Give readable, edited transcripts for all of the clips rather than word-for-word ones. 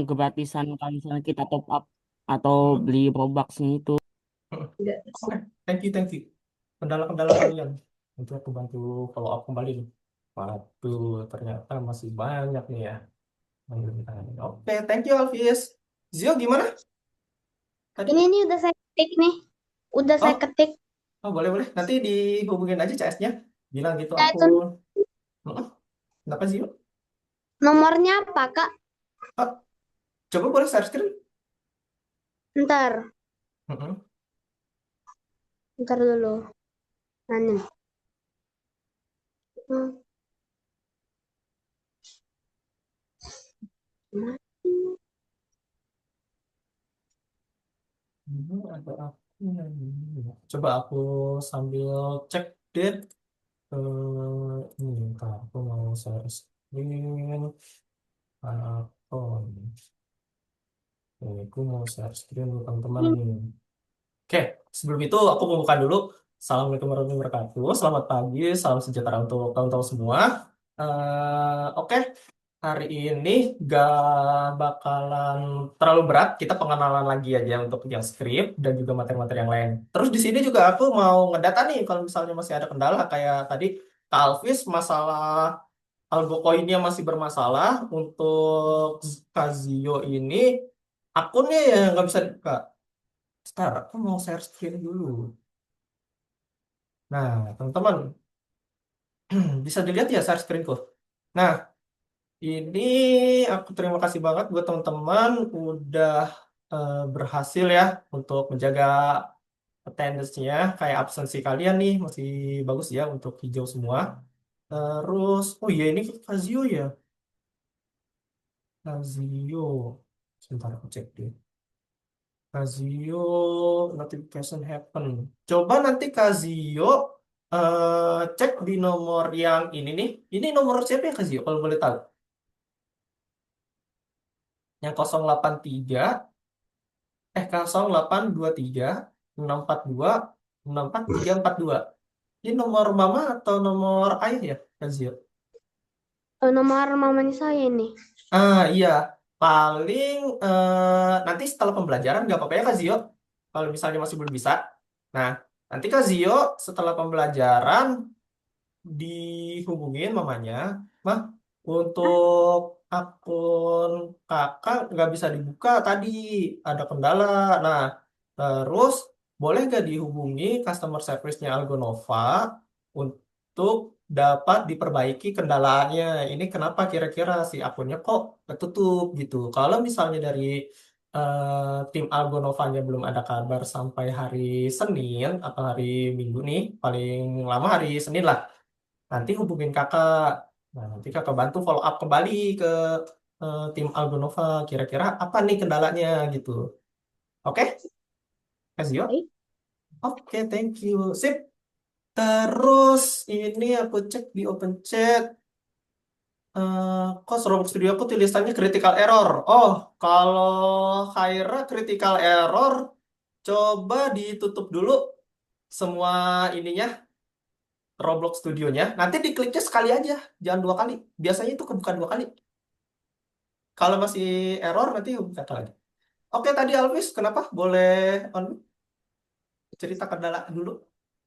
gratisan kalau misalnya kita top up atau Hmm. beli Robux-nya itu. Hmm. Oke, thank you. Kendala-kendala kalian. Nanti aku bantu follow up kembali nih. Waduh, ternyata masih banyak nih ya. Oke, thank you Alvis. Zio gimana Ini tadi? nih udah saya ketik nih. Udah saya Oh, ketik. oh boleh boleh. Nanti dihubungin aja CS-nya. Bilang gitu Ya aku. itu Heeh, kenapa Zio? nomornya apa, Kak? Oh, coba boleh share screen? Ntar, Heeh. ntar dulu. Nah, nih. Hmm. Ini ada aku coba aku sambil cek date. Ini ntar aku mau share screen. Akun. Ini aku mau share screen teman-teman nih. Oke, sebelum itu aku mau buka dulu. Assalamualaikum warahmatullahi wabarakatuh. Selamat pagi, salam sejahtera untuk kawan-kawan semua. Oke, hari ini gak bakalan terlalu berat. Kita pengenalan lagi aja untuk yang skrip dan juga materi-materi yang lain. Terus di sini juga aku mau ngedata nih kalau misalnya masih ada kendala kayak tadi Kak Alvis masalah algo koinnya masih bermasalah untuk Kazio ini akunnya ya nggak bisa dibuka. Ntar, aku mau share screen dulu. Nah, teman-teman, bisa dilihat ya share screenku. Nah, ini aku terima kasih banget buat teman-teman udah berhasil ya untuk menjaga attendance-nya. Kayak absensi kalian nih masih bagus ya untuk hijau semua. Terus, oh iya ini Fazio ya. Fazio. Sebentar aku cek deh. Casio notification happen. Coba nanti Casio cek di nomor yang ini nih. Ini nomor siapa ya Casio kalau boleh tahu? Yang 083 0823 642 64342. Ini nomor mama atau nomor ayah ya Casio? Nomor mamanya saya ini. Ah iya, paling nanti setelah pembelajaran nggak apa-apa ya Kak Zio, kalau misalnya masih belum bisa. Nah, nanti Kak Zio setelah pembelajaran dihubungin mamanya, mah untuk akun kakak nggak bisa dibuka tadi, ada kendala. Nah, terus boleh nggak dihubungi customer service-nya Algonova untuk dapat diperbaiki kendalanya. Ini kenapa kira-kira si akunnya kok ketutup gitu. Kalau misalnya dari tim Algonovanya belum ada kabar sampai hari Senin atau hari Minggu nih, paling lama hari Senin lah. Nanti hubungin kakak. Nah, nanti kakak bantu follow up kembali ke tim Algonova. Kira-kira apa nih kendalanya gitu. Oke, Kasih. Baik. Oke, thank you. Sip. Terus ini aku cek di open chat. Kok Roblox Studio aku tulisannya critical error. Oh, kalau Khaira critical error, coba ditutup dulu semua ininya Roblox Studionya. Nanti dikliknya sekali aja, jangan dua kali. Biasanya itu kebuka dua kali. Kalau masih error nanti buka lagi. Oke, tadi Alvis, kenapa? Boleh on cerita kendala dulu.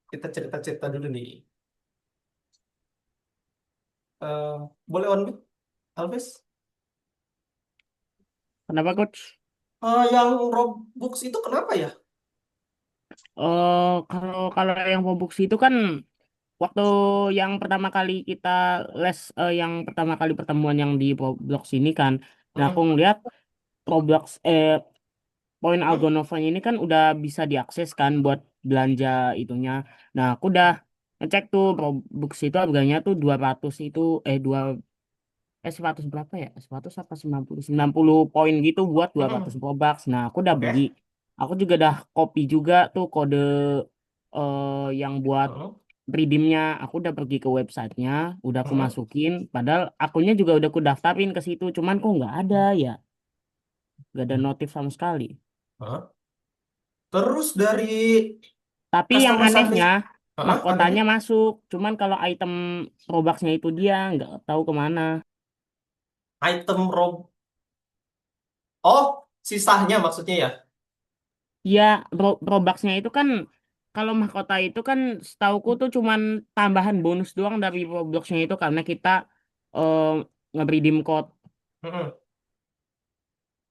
Kita cerita-cerita dulu nih. Eh, boleh on Alvis? Kenapa, Coach? Yang Robux itu kenapa ya? Kalau kalau yang Robux itu kan waktu yang pertama kali kita yang pertama kali pertemuan yang di Roblox ini kan, nah aku Mm-mm. ngeliat Roblox poin Mm-mm. Algonovanya ini kan udah bisa diakses kan buat belanja itunya. Nah, aku udah ngecek tuh Robux itu harganya tuh 200 itu 100 berapa ya? 100 apa 90 poin gitu buat 200 Mm-mm. Robux. Nah, aku udah beli. Oke. Aku juga udah copy juga tuh kode yang buat Mm-mm. redeemnya. Aku udah pergi ke websitenya, udah aku Mm-mm. masukin. Padahal akunnya juga udah aku daftarin ke situ. Cuman kok nggak ada ya, nggak ada notif sama sekali. Hah? Terus dari Tapi yang customer anehnya service, anehnya mahkotanya masuk. Cuman kalau item Robuxnya itu dia nggak tahu kemana. item Oh, sisanya maksudnya ya? Ya, Robloxnya itu kan kalau mahkota itu kan setauku tuh cuman tambahan bonus doang dari Robloxnya itu karena kita eh nge-redeem code. Mm-mm.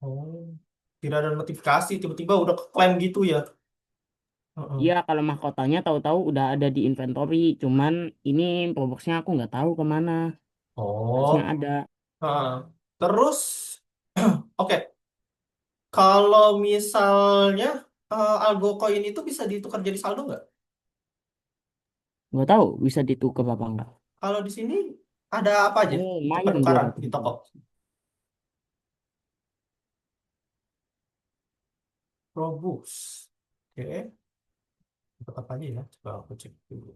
Oh, tidak ada notifikasi, tiba-tiba udah klaim gitu ya? Iya, Mm-mm. kalau mahkotanya tahu-tahu udah ada di inventory, cuman ini Robloxnya aku nggak tahu kemana. Harusnya Oh, ada. terus, oke, kalau misalnya algo koin itu bisa ditukar jadi saldo nggak? Nggak tahu bisa ditukar apa enggak. Kalau di sini ada apa aja Oh, untuk lumayan dua penukaran ratus di toko? ribu. Robux. Oke, untuk apa aja ya? Coba aku cek dulu.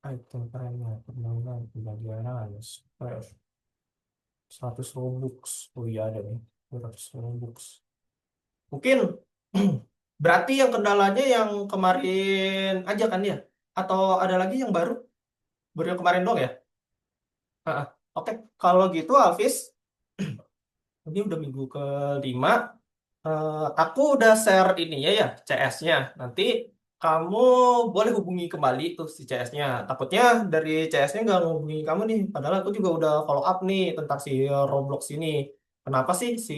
Item trennya, permainan, pembelajaran, splash, 100 Robux. Oh iya ada nih, 200 Robux. Mungkin berarti yang kendalanya yang kemarin aja kan ya? Atau ada lagi yang baru? Baru yang kemarin doang ya? Ah, ah. Oke, kalau gitu Alvis, ini udah minggu kelima. Aku udah share ini ya CS-nya. Nanti kamu boleh hubungi kembali tuh si CS-nya. Takutnya dari CS-nya nggak ngehubungi kamu nih. Padahal aku juga udah follow up nih tentang si Roblox ini. Kenapa sih si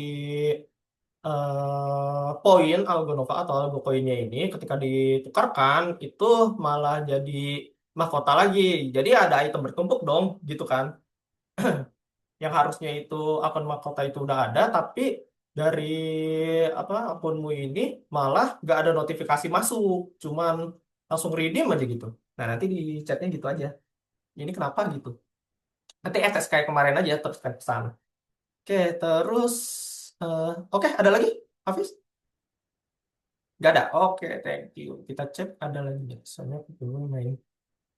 poin Algonova atau Algo koinnya ini ketika ditukarkan itu malah jadi mahkota lagi. Jadi ada item bertumpuk dong, gitu kan? Yang harusnya itu akun mahkota itu udah ada, tapi dari apa akunmu ini malah nggak ada notifikasi masuk, cuman langsung redeem aja gitu. Nah nanti di chatnya gitu aja. Ini kenapa gitu? Nanti SS kayak kemarin aja terus kan pesan. Oke, terus oke ada lagi, Hafiz? Nggak ada. Oke, thank you. Kita cek ada lagi nggak? Soalnya aku belum main,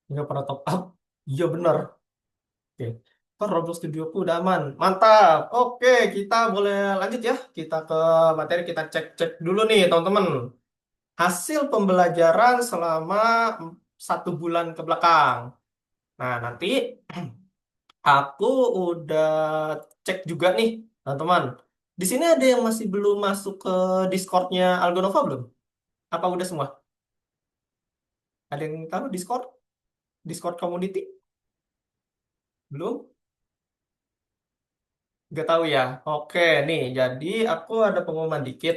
nggak pernah top up. Iya bener. Oke. Kan Roblox Studioku udah aman. Mantap. Oke, kita boleh lanjut ya. Kita ke materi, kita cek-cek dulu nih, teman-teman. Hasil pembelajaran selama 1 bulan ke belakang. Nah, nanti aku udah cek juga nih, teman-teman. Di sini ada yang masih belum masuk ke Discord-nya Algonova belum? Apa udah semua? Ada yang tahu Discord? Discord community? Belum? Nggak tahu ya. Oke, nih. Jadi aku ada pengumuman dikit.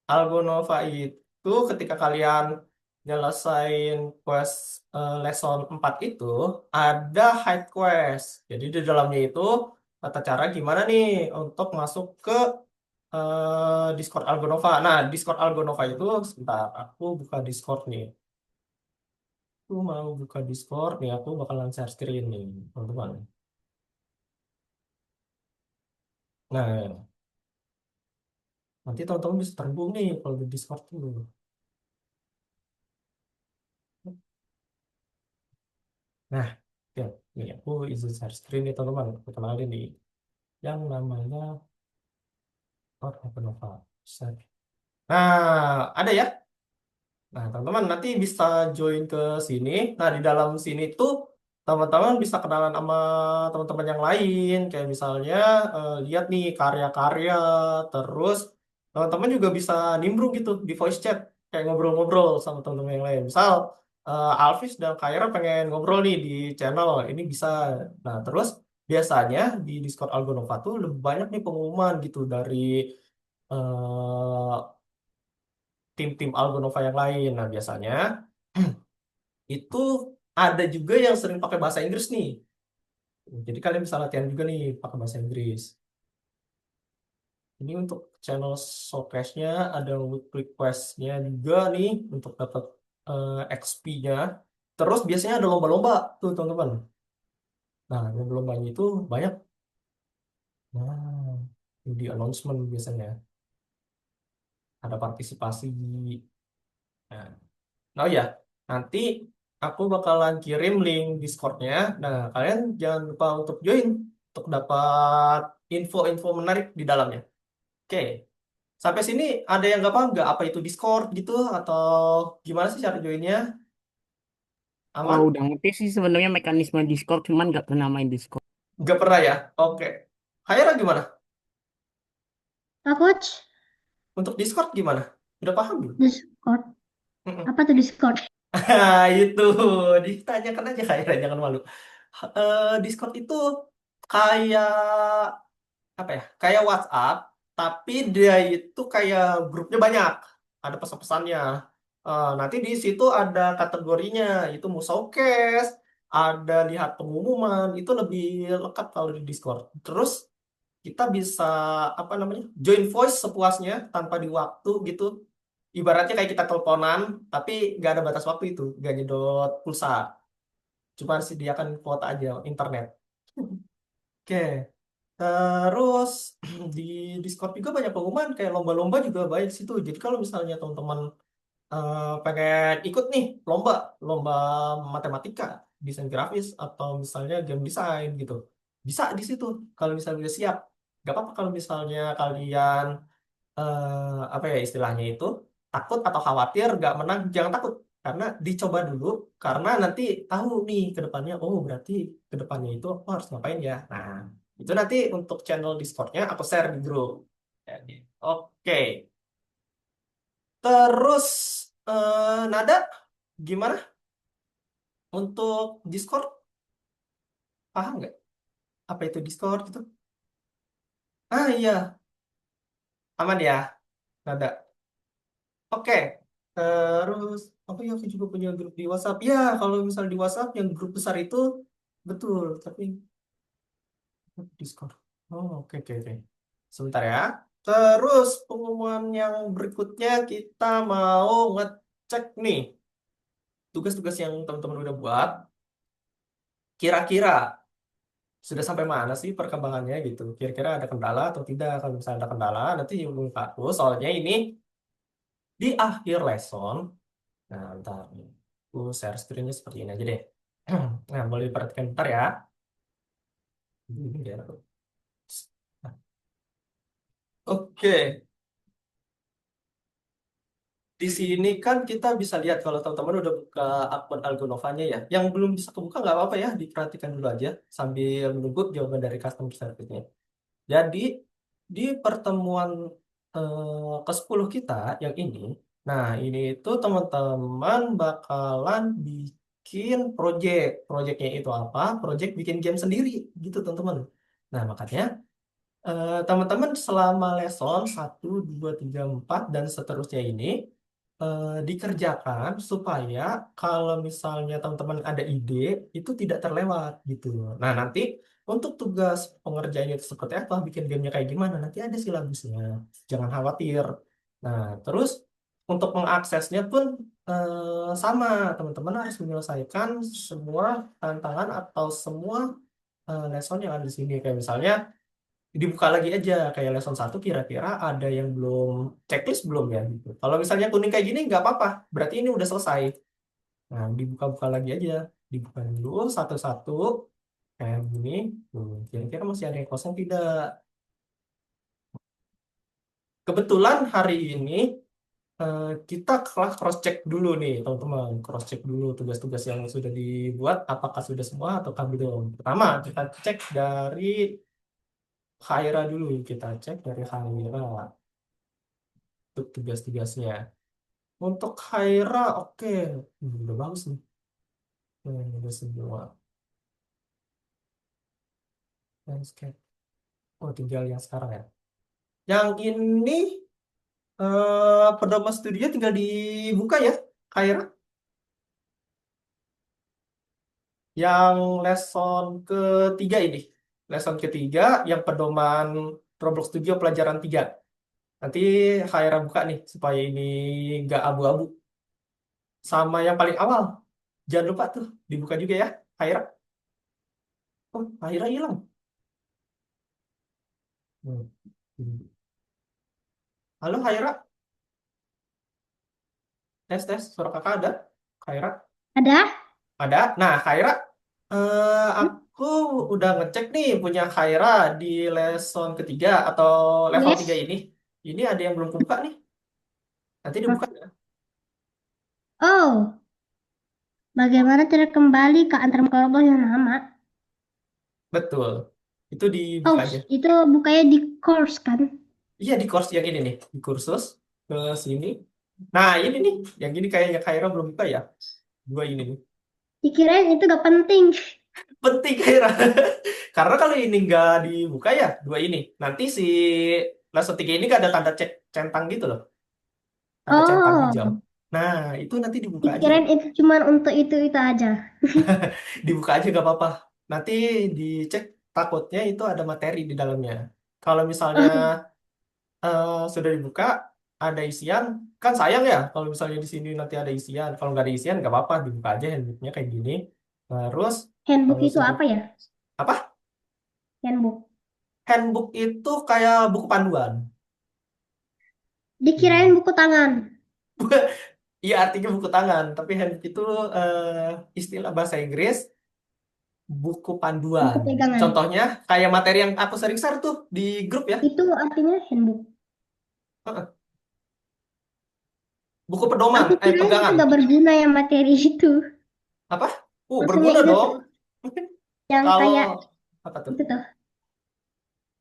Algonova itu ketika kalian nyelesain quest lesson 4 itu ada hide quest. Jadi di dalamnya itu tata cara gimana nih untuk masuk ke Discord Algonova. Nah, Discord Algonova itu sebentar aku buka Discord nih. Aku mau buka Discord nih, aku bakalan share screen nih, teman-teman. Nah, nanti teman-teman bisa terhubung nih kalau di Discord tuh. Nah, ya, nih aku izin share screen nih teman-teman. Aku kenalin nih yang namanya Nova. Share. Nah, ada ya. Nah, teman-teman nanti bisa join ke sini. Nah, di dalam sini tuh teman-teman bisa kenalan sama teman-teman yang lain. Kayak misalnya lihat nih karya-karya. Terus teman-teman juga bisa nimbrung gitu di voice chat. Kayak ngobrol-ngobrol sama teman-teman yang lain. Misal Alvis dan Kaira pengen ngobrol nih di channel. Ini bisa. Nah, terus biasanya di Discord Algonova tuh lebih banyak nih pengumuman gitu dari eh, tim-tim Algonova yang lain. Nah, biasanya itu ada juga yang sering pakai bahasa Inggris nih. Jadi kalian bisa latihan juga nih pakai bahasa Inggris. Ini untuk channel showcase-nya ada weekly quest-nya juga nih untuk dapat XP-nya. Terus biasanya ada lomba-lomba tuh teman-teman. Nah, lomba-lombanya itu banyak. Nah, di announcement biasanya ada partisipasi. Nah, oh ya, nanti aku bakalan kirim link Discord-nya. Nah, kalian jangan lupa untuk join untuk dapat info-info menarik di dalamnya. Oke, sampai sini ada yang nggak paham nggak apa itu Discord gitu atau gimana sih cara joinnya? Oh, Aman? udah ngerti sih sebenarnya mekanisme Discord, cuman nggak pernah main Discord. Nggak pernah ya? Oke. Khaira gimana? Pak Coach, Untuk Discord gimana? Udah paham belum? Discord. Mm-mm. Apa tuh Discord? Itu ditanyakan aja kayak jangan malu. Discord itu kayak apa ya? Kayak WhatsApp, tapi dia itu kayak grupnya banyak. Ada pesan-pesannya. Nanti di situ ada kategorinya, itu mau showcase, ada lihat pengumuman, itu lebih lengkap kalau di Discord. Terus kita bisa apa namanya? Join voice sepuasnya tanpa di waktu gitu. Ibaratnya kayak kita teleponan, tapi nggak ada batas waktu itu, nggak nyedot pulsa. Cuma sediakan kuota aja internet. Oke. Terus di Discord juga banyak pengumuman kayak lomba-lomba juga banyak situ. Jadi kalau misalnya teman-teman pengen ikut nih lomba, lomba matematika, desain grafis atau misalnya game design gitu, bisa di situ. Kalau misalnya udah siap, nggak apa-apa kalau misalnya kalian apa ya istilahnya itu takut atau khawatir nggak menang, jangan takut karena dicoba dulu karena nanti tahu nih ke depannya, oh berarti ke depannya itu aku harus ngapain ya. Nah, itu nanti untuk channel Discordnya aku share di grup. Jadi, oke. Terus Nada gimana untuk Discord, paham nggak apa itu Discord gitu? Ah iya, aman ya Nada. Oke, terus apa ya aku juga punya grup di WhatsApp. Ya, kalau misal di WhatsApp yang grup besar itu betul, tapi Discord. Oh, oke oke oke. Sebentar ya. Terus pengumuman yang berikutnya kita mau ngecek nih tugas-tugas yang teman-teman udah buat. Kira-kira sudah sampai mana sih perkembangannya gitu? Kira-kira ada kendala atau tidak? Kalau misalnya ada kendala, nanti hubungi Kak aku. Soalnya ini di akhir lesson. Nah, ntar aku share screen-nya seperti ini aja deh. Nah, boleh diperhatikan bentar ya. Ini dia. Nah, oke, di sini kan kita bisa lihat kalau teman-teman udah buka akun Algonovanya ya. Yang belum bisa kebuka nggak apa-apa ya, diperhatikan dulu aja sambil menunggu jawaban dari customer service-nya. Jadi di pertemuan ke-10 kita yang ini, nah ini itu teman-teman bakalan bikin project. Projectnya itu apa? Project bikin game sendiri gitu teman-teman. Nah makanya teman-teman selama lesson 1, 2, 3, 4 dan seterusnya ini dikerjakan supaya kalau misalnya teman-teman ada ide itu tidak terlewat gitu. Nah nanti untuk tugas pengerjaannya itu seperti apa, bikin gamenya kayak gimana, nanti ada silabusnya. Jangan khawatir. Nah terus untuk mengaksesnya pun sama, teman-teman harus menyelesaikan semua tantangan atau semua lesson yang ada di sini. Kayak misalnya dibuka lagi aja kayak lesson 1 kira-kira ada yang belum checklist belum ya gitu. Kalau misalnya kuning kayak gini nggak apa-apa, berarti ini udah selesai. Nah, dibuka-buka lagi aja, dibuka dulu satu-satu kayak gini. Kira-kira masih ada yang kosong tidak? Kebetulan hari ini kita kelas cross check dulu nih teman-teman, cross check dulu tugas-tugas yang sudah dibuat apakah sudah semua ataukah belum. Pertama kita cek dari Khaira dulu, kita cek dari Khaira untuk tugas-tugasnya. Untuk Khaira, oke. Udah bagus nih. Udah semua. Landscape. Oh, tinggal yang sekarang ya. Yang ini, Pedoman Studio tinggal dibuka ya, Khaira. Yang lesson ketiga ini. Lesson ketiga, yang pedoman Roblox Studio pelajaran 3. Nanti Khaira buka nih, supaya ini nggak abu-abu. Sama yang paling awal. Jangan lupa tuh, dibuka juga ya, Khaira. Oh, Khaira hilang. Hmm. Halo, Khaira. Tes, tes. Suara kakak ada? Khaira? Ada? Ada. Nah, Khaira, aku udah ngecek nih punya Khaira di lesson ketiga atau level 3 Yes. ini. Ini ada yang belum kebuka nih. Nanti dibuka ya. Oh, bagaimana cara kembali ke antar kelompok yang lama? Betul. Itu dibuka Oh, aja. itu bukanya di course kan? Iya di course yang ini nih, di kursus ke sini. Nah ini nih, yang ini kayaknya Kaira belum buka ya. Dua ini nih. Dikirain itu gak penting. Penting Kaira. Karena kalau ini nggak dibuka ya, dua ini. Nanti si lesson 3 ini gak ada tanda cek centang gitu loh. Tanda centang hijau. Oh, Nah, itu nanti dibuka aja. dikirain itu cuman untuk itu aja. Dibuka aja gak apa-apa. Nanti dicek takutnya itu ada materi di dalamnya. Kalau misalnya sudah dibuka, ada isian, kan sayang ya kalau misalnya di sini nanti ada isian. Kalau nggak ada isian nggak apa-apa, dibuka aja handbooknya kayak gini. Terus Handbook kalau itu sudah apa ya? apa? Handbook. Handbook itu kayak buku panduan. Dikirain Hmm. buku tangan. Iya artinya buku tangan, tapi handbook itu istilah bahasa Inggris buku Buku panduan. pegangan. Contohnya kayak materi yang aku sering share tuh di grup ya. Itu artinya handbook. Heeh. Buku pedoman, Aku kirain itu pegangan. gak berguna ya materi itu. Apa? Maksudnya Berguna itu dong. tuh yang Kalau kayak apa tuh? itu tuh.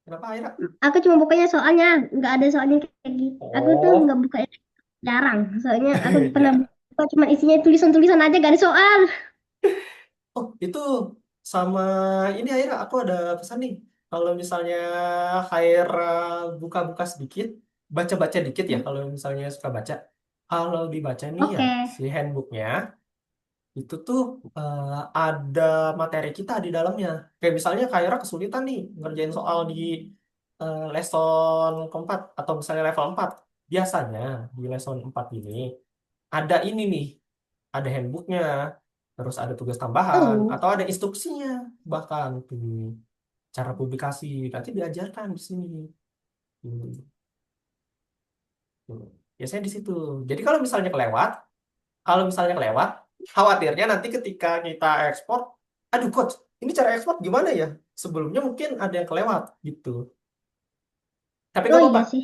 Kenapa Aira? Aku cuma bukanya soalnya nggak ada soalnya kayak gitu. Aku tuh Oh, nggak buka jarang. Soalnya aku pernah ya. buka cuma isinya tulisan-tulisan aja gak ada soal. Oh, itu sama ini Aira, aku ada pesan nih. Kalau misalnya Haira buka-buka sedikit, baca-baca dikit ya, kalau misalnya suka baca. Kalau dibaca nih ya, Oke. si handbooknya, itu tuh ada materi kita di dalamnya. Kayak misalnya Kaira kesulitan nih ngerjain soal di lesson keempat atau misalnya level 4. Biasanya di lesson 4 ini ada ini nih, ada handbooknya, terus ada tugas tambahan Oh, atau ada instruksinya bahkan tuh cara publikasi nanti diajarkan di sini. Hmm, tuh. Biasanya di situ. Jadi kalau misalnya kelewat, khawatirnya nanti ketika kita ekspor, aduh coach, ini cara ekspor gimana ya? Sebelumnya mungkin ada yang kelewat gitu. Tapi oh nggak apa-apa. iya sih.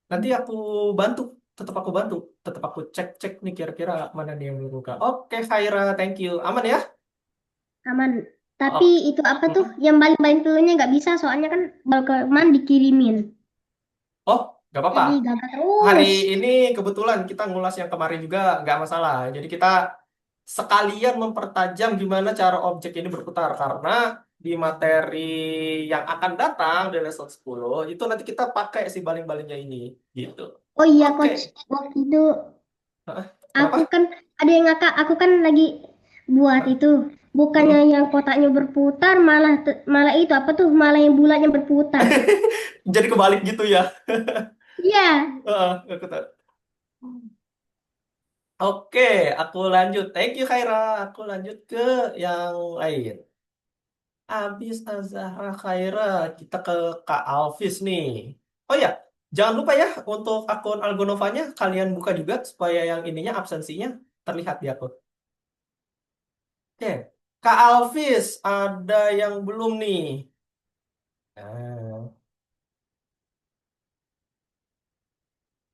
Nanti aku bantu, tetap aku cek-cek nih kira-kira mana nih yang belum buka. Oke, Khaira, thank you. Aman ya? Aman. Tapi Oke. itu apa tuh? Mm-mm. Yang baling-baling dulunya nggak bisa soalnya kan Balkeman dikirimin. Oh, nggak apa-apa. Jadi gagal Hari terus. ini kebetulan kita ngulas yang kemarin juga nggak masalah. Jadi kita sekalian mempertajam gimana cara objek ini berputar. Karena di materi yang akan datang di lesson 10 itu nanti kita pakai si baling-balingnya ini. Gitu. Oh iya Oke. coach. Waktu itu Hah? aku Kenapa? kan ada yang ngakak. Aku kan lagi buat Hah? itu. Bukannya Mm-mm. yang kotaknya berputar, malah itu apa tuh? Malah yang bulatnya berputar. Jadi kebalik gitu ya. Iya. Heeh, aku tahu. Oke, aku lanjut. Thank you, Khaira. Aku lanjut ke yang lain. Abis Azahra Khaira, kita ke Kak Alvis nih. Oh ya, jangan lupa ya untuk akun Algonovanya kalian buka juga supaya yang ininya absensinya terlihat di akun. Oke, Kak Alvis, ada yang belum nih? Nah,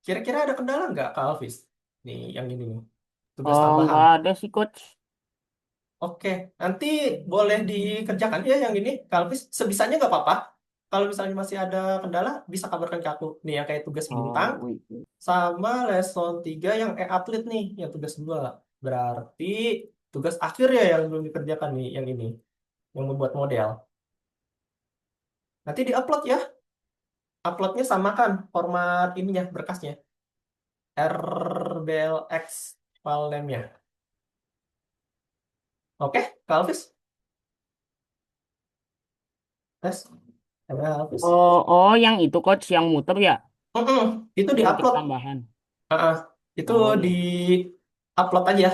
kira-kira ada kendala nggak Kak Alvis? Nih, yang ini nih, tugas Oh, tambahan. nggak ada sih coach. Oke, nanti boleh dikerjakan ya yang ini, Kak Alvis. Sebisanya nggak apa-apa. Kalau misalnya masih ada kendala, bisa kabarkan ke aku. Nih, yang kayak tugas bintang. Oh, wait. Sama lesson 3 yang e-atlet nih, yang tugas 2. Berarti tugas akhir ya yang belum dikerjakan nih, yang ini, yang membuat model. Nanti di-upload ya. Uploadnya samakan format ininya, berkasnya. RBLX file name-nya. Oke, Kak Alvis? Tes. Kak Alvis? Oh, oh, yang itu coach yang muter ya, Mm-mm, itu yang cek di-upload. tambahan. Ah, itu Oh di iya. upload aja.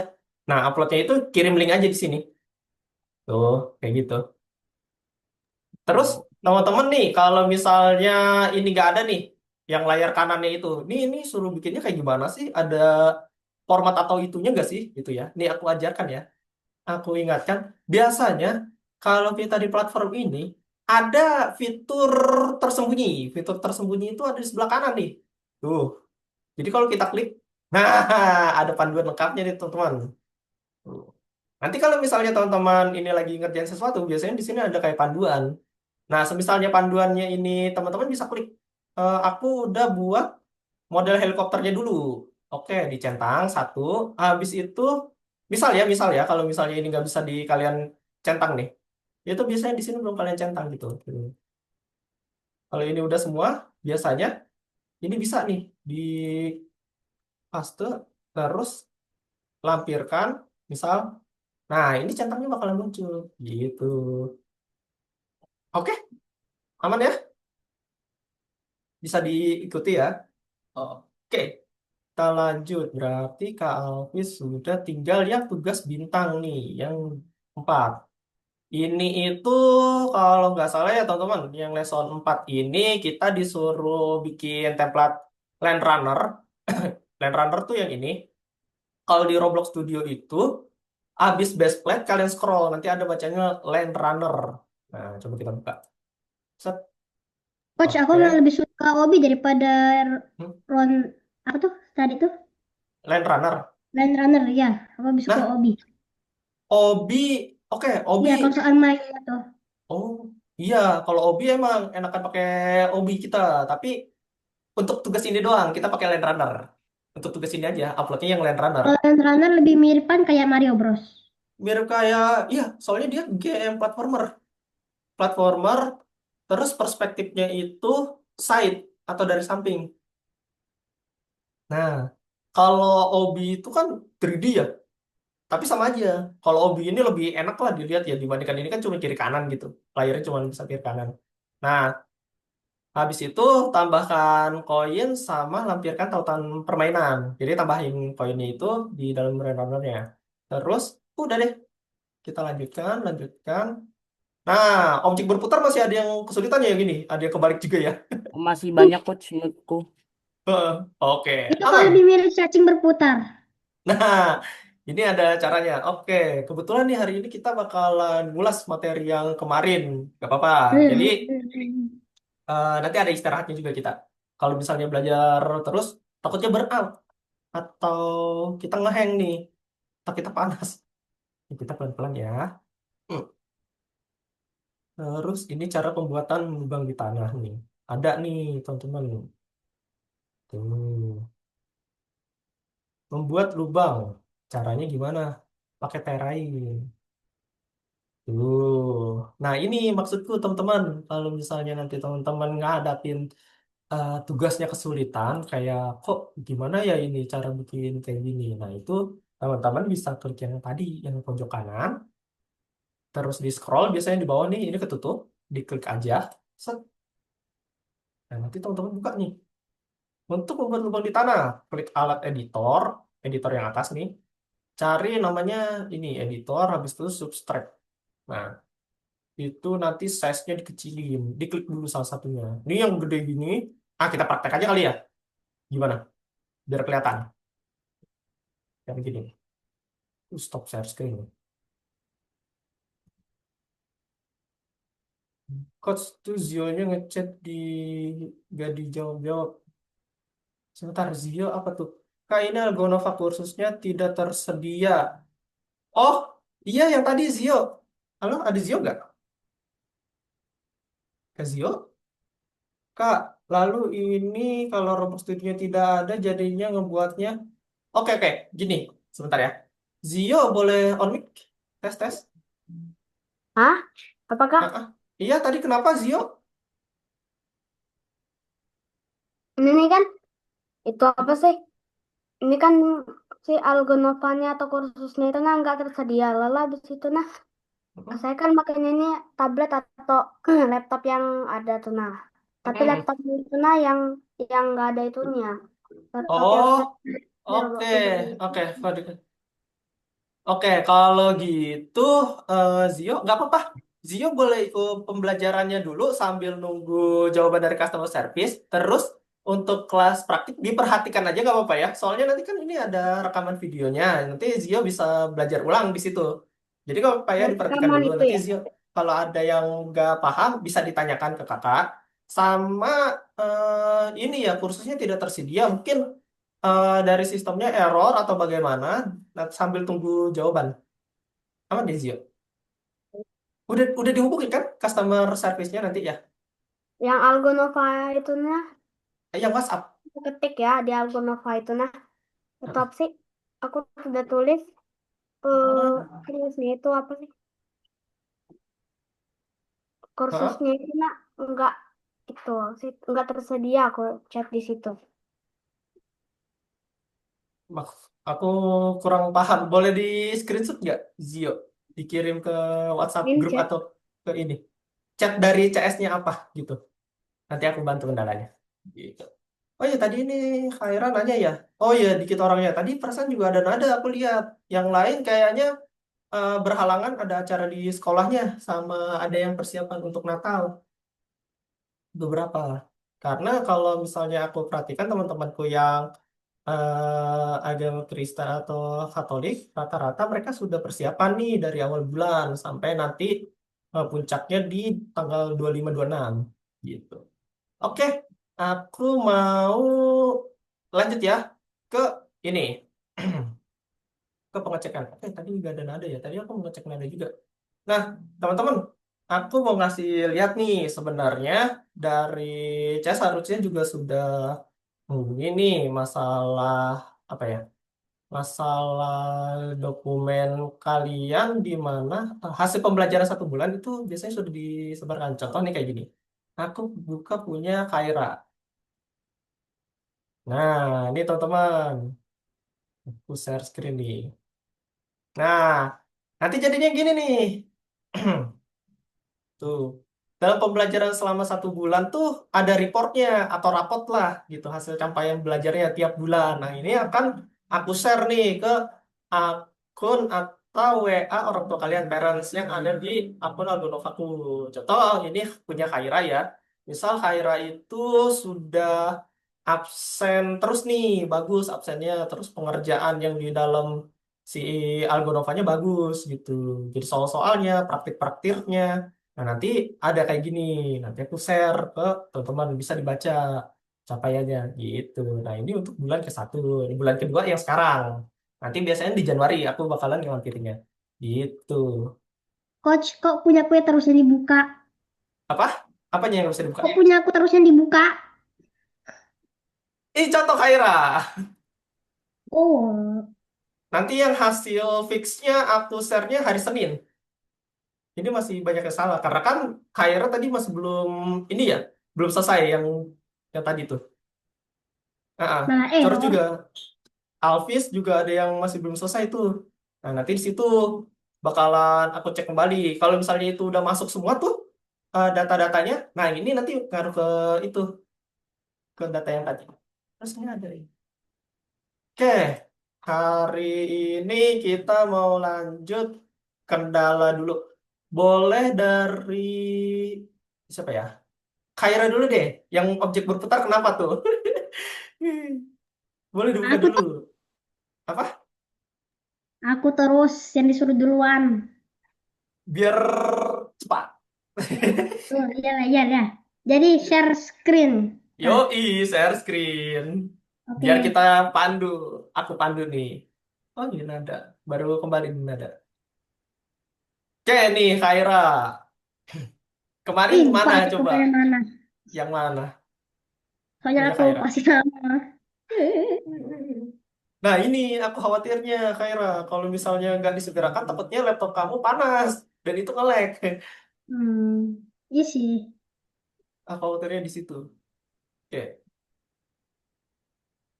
Nah, uploadnya itu kirim link aja di sini. Tuh, kayak gitu. Terus Oh, teman-teman nih, kalau misalnya ini nggak ada nih, yang layar kanannya itu, ini suruh bikinnya kayak gimana sih? Ada format atau itunya nggak sih? Gitu ya. Nih aku ajarkan ya. Aku ingatkan, biasanya kalau kita di platform ini ada fitur tersembunyi. Fitur tersembunyi itu ada di sebelah kanan nih. Tuh. Jadi kalau kita klik, nah ada panduan lengkapnya nih teman-teman. Tuh. Nanti kalau misalnya teman-teman ini lagi ngerjain sesuatu, biasanya di sini ada kayak panduan. Nah, semisalnya panduannya ini teman-teman bisa klik. aku udah buat model helikopternya dulu. Oke, dicentang satu. Habis itu, misal ya, kalau misalnya ini nggak bisa di kalian centang nih, itu biasanya di sini belum kalian centang gitu. Kalau ini udah semua, biasanya ini bisa nih di paste, terus lampirkan, misal. Nah, ini centangnya bakalan muncul, gitu. Oke, aman ya? Bisa diikuti ya. Oke, kita lanjut. Berarti Kak Alvis sudah tinggal yang tugas bintang nih, yang 4. Ini itu kalau nggak salah ya teman-teman, yang lesson 4 ini kita disuruh bikin template land runner. Land runner tuh yang ini. Kalau di Roblox Studio itu, habis base plate kalian scroll, nanti ada bacanya land runner. Nah, coba kita buka. Set. Coach, aku malah Oke. lebih suka Obi daripada Hmm, Ron, apa tuh tadi tuh? Land runner. Line Runner, ya. Aku lebih suka Nah, Obi. Obi, oke, Ya, Obi. kalau soal mainnya tuh. Oh, iya, kalau Obi emang enakan pakai Obi kita, tapi untuk tugas ini doang kita pakai Land Runner. Untuk tugas ini aja, uploadnya yang Land Runner. Kalau Line Runner lebih miripan kayak Mario Bros. Mirip kayak, iya, soalnya dia game platformer. Platformer, terus perspektifnya itu side atau dari samping. Nah, kalau Obi itu kan 3D ya, tapi sama aja. Kalau Obi ini lebih enak lah dilihat ya dibandingkan ini kan cuma kiri kanan gitu. Layarnya cuma bisa kiri kanan. Nah, habis itu tambahkan koin sama lampirkan tautan permainan. Jadi tambahin koinnya itu di dalam runner-nya. Terus udah deh, kita lanjutkan, lanjutkan. Nah, objek berputar masih ada yang kesulitan ya gini, ada yang kebalik juga ya. Masih banyak coach menurutku. Oke, Itu kalau aman. lebih mirip cacing berputar. Nah, ini ada caranya. Oke, kebetulan nih hari ini kita bakalan ngulas materi yang kemarin. Gak apa-apa. Jadi nanti ada istirahatnya juga kita. Kalau misalnya belajar terus, takutnya burnout. Atau kita ngehang nih, atau kita panas. Ya, kita pelan-pelan ya. Hmm. Terus ini cara pembuatan lubang di tanah nih. Ada nih, teman-teman. Tuh. Membuat lubang. Caranya gimana? Pakai terain. Nah, ini maksudku teman-teman. Kalau misalnya nanti teman-teman ngadapin tugasnya kesulitan, kayak kok gimana ya ini cara bikin kayak gini. Nah, itu teman-teman bisa klik yang tadi, yang pojok kanan. Terus di scroll biasanya di bawah nih ini ketutup, diklik aja. Set. Nah, nanti teman-teman buka nih. Untuk membuat lubang di tanah, klik alat editor, editor yang atas nih. Cari namanya ini editor, habis itu subtract. Nah, itu nanti size-nya dikecilin. Diklik dulu salah satunya. Ini yang gede gini. Ah, kita praktek aja kali ya. Gimana? Biar kelihatan. Kayak begini. Stop share screen. Coach tuh Zio-nya ngechat gak dijawab-jawab. Sebentar, Zio apa tuh? Kak, ini Algonova kursusnya tidak tersedia. Oh, iya yang tadi Zio. Halo, ada Zio nggak? Kak Zio? Kak, lalu ini kalau Roblox Studio tidak ada, jadinya ngebuatnya. Oke, oke. Gini, sebentar ya. Zio boleh on mic? Tes, tes. Hah? Apakah Ah, ah. Iya, tadi kenapa Zio? ini nih kan itu apa sih? Ini kan si Algonovanya atau kursusnya itu nah nggak tersedia. Lalu habis itu nah saya kan makanya ini tablet atau laptop yang ada tuh nah. Tapi Mm-mm. laptop itu nah yang nggak ada itunya. Laptop yang Oh, saya di oke, Roblox Studio oke. itu. Oke, kalau gitu, Zio, nggak apa-apa. Zio boleh ikut pembelajarannya dulu sambil nunggu jawaban dari customer service. Terus untuk kelas praktik diperhatikan aja nggak apa-apa ya. Soalnya nanti kan ini ada rekaman videonya. Nanti Zio bisa belajar ulang di situ. Jadi nggak apa-apa ya diperhatikan Rekaman dulu. itu Nanti ya. Zio kalau ada yang nggak paham bisa ditanyakan ke kakak. Sama ini ya kursusnya tidak tersedia. Mungkin dari sistemnya error atau bagaimana. Nah, sambil tunggu jawaban. Aman deh, Zio. Udah dihubungin kan customer service-nya nanti ya? Yang Algonova itu nah. Yang WhatsApp. Aku ketik ya di Algonova itu. Nah, itu apa sih? Aku sudah tulis kursusnya itu apa sih? Heeh. Kursusnya itu nak enggak itu sih enggak tersedia aku chat di situ. Aku kurang paham. Boleh di screenshot nggak, Zio? Dikirim ke WhatsApp Ini grup chat. atau ke ini? Chat dari CS-nya apa gitu. Nanti aku bantu kendalanya. Gitu. Oh ya tadi ini Khaira nanya ya. Oh ya dikit orangnya. Tadi perasaan juga ada nada aku lihat. Yang lain kayaknya berhalangan ada acara di sekolahnya sama ada yang persiapan untuk Natal beberapa. Karena kalau misalnya aku perhatikan teman-temanku yang agama Kristen atau Katolik, rata-rata mereka sudah persiapan nih dari awal bulan sampai nanti puncaknya di tanggal 25-26 gitu. Oke, aku mau lanjut ya ke ini, ke pengecekan. Oke, tadi nggak ada nada ya. Tadi aku mau ngecek nada juga. Nah, teman-teman, aku mau ngasih lihat nih sebenarnya dari CS harusnya juga sudah ini masalah apa ya? Masalah dokumen kalian di mana hasil pembelajaran 1 bulan itu biasanya sudah disebarkan. Contoh nih kayak gini. Aku buka punya Kaira. Nah, ini teman-teman, aku share screen nih. Nah, nanti jadinya gini nih. Tuh. Dalam pembelajaran selama 1 bulan tuh ada reportnya atau rapot lah gitu hasil capaian belajarnya tiap bulan. Nah ini akan aku share nih ke akun atau WA orang tua kalian parents yang ada di akun Algonovaku. Contoh ini punya Khaira ya. Misal Khaira itu sudah absen terus nih, bagus absennya, terus pengerjaan yang di dalam si Algonovanya bagus gitu. Jadi soal-soalnya, praktik-praktiknya. Nah, nanti ada kayak gini. Nanti aku share ke teman-teman bisa dibaca capaiannya gitu. Nah, ini untuk bulan ke-1. Ini bulan kedua yang sekarang. Nanti biasanya di Januari aku bakalan ngelampirinnya. Gitu. Coach, kok punya kue terusnya dibuka? Apa? Apanya yang bisa dibuka? Kok punya aku terusnya dibuka? Ini contoh Kaira. Oh, Nanti yang hasil fixnya aku share-nya hari Senin. Ini masih banyak yang salah. Karena kan Kaira tadi masih belum ini ya. Belum selesai yang tadi tuh. malah Terus error. juga Alvis juga ada yang masih belum selesai tuh. Nah, nanti di situ bakalan aku cek kembali. Kalau misalnya itu udah masuk semua tuh data-datanya, nah ini nanti ngaruh ke itu, ke data yang tadi. Terus ini ada ini. Oke, hari ini kita mau lanjut kendala dulu. Boleh dari siapa ya? Khaira dulu deh. Yang objek berputar kenapa tuh? Boleh dibuka Aku dulu. Apa? aku terus yang disuruh duluan. Biar cepat. Oh, iya lah, iya lah. Jadi share screen. Nah, Yoi, share screen. Biar oke. kita pandu. Aku pandu nih. Oh, ini nada. Baru kembali di nada. Oke nih, Khaira. Kemarin Ih, lupa mana aku coba? kemana mana. Yang mana? Soalnya Punya aku Khaira. kasih nama. Nah, ini aku khawatirnya, Khaira. Kalau misalnya nggak disegerakan, takutnya laptop kamu panas. Dan itu nge-lag. Iya sih. Aku khawatirnya di situ. Oke.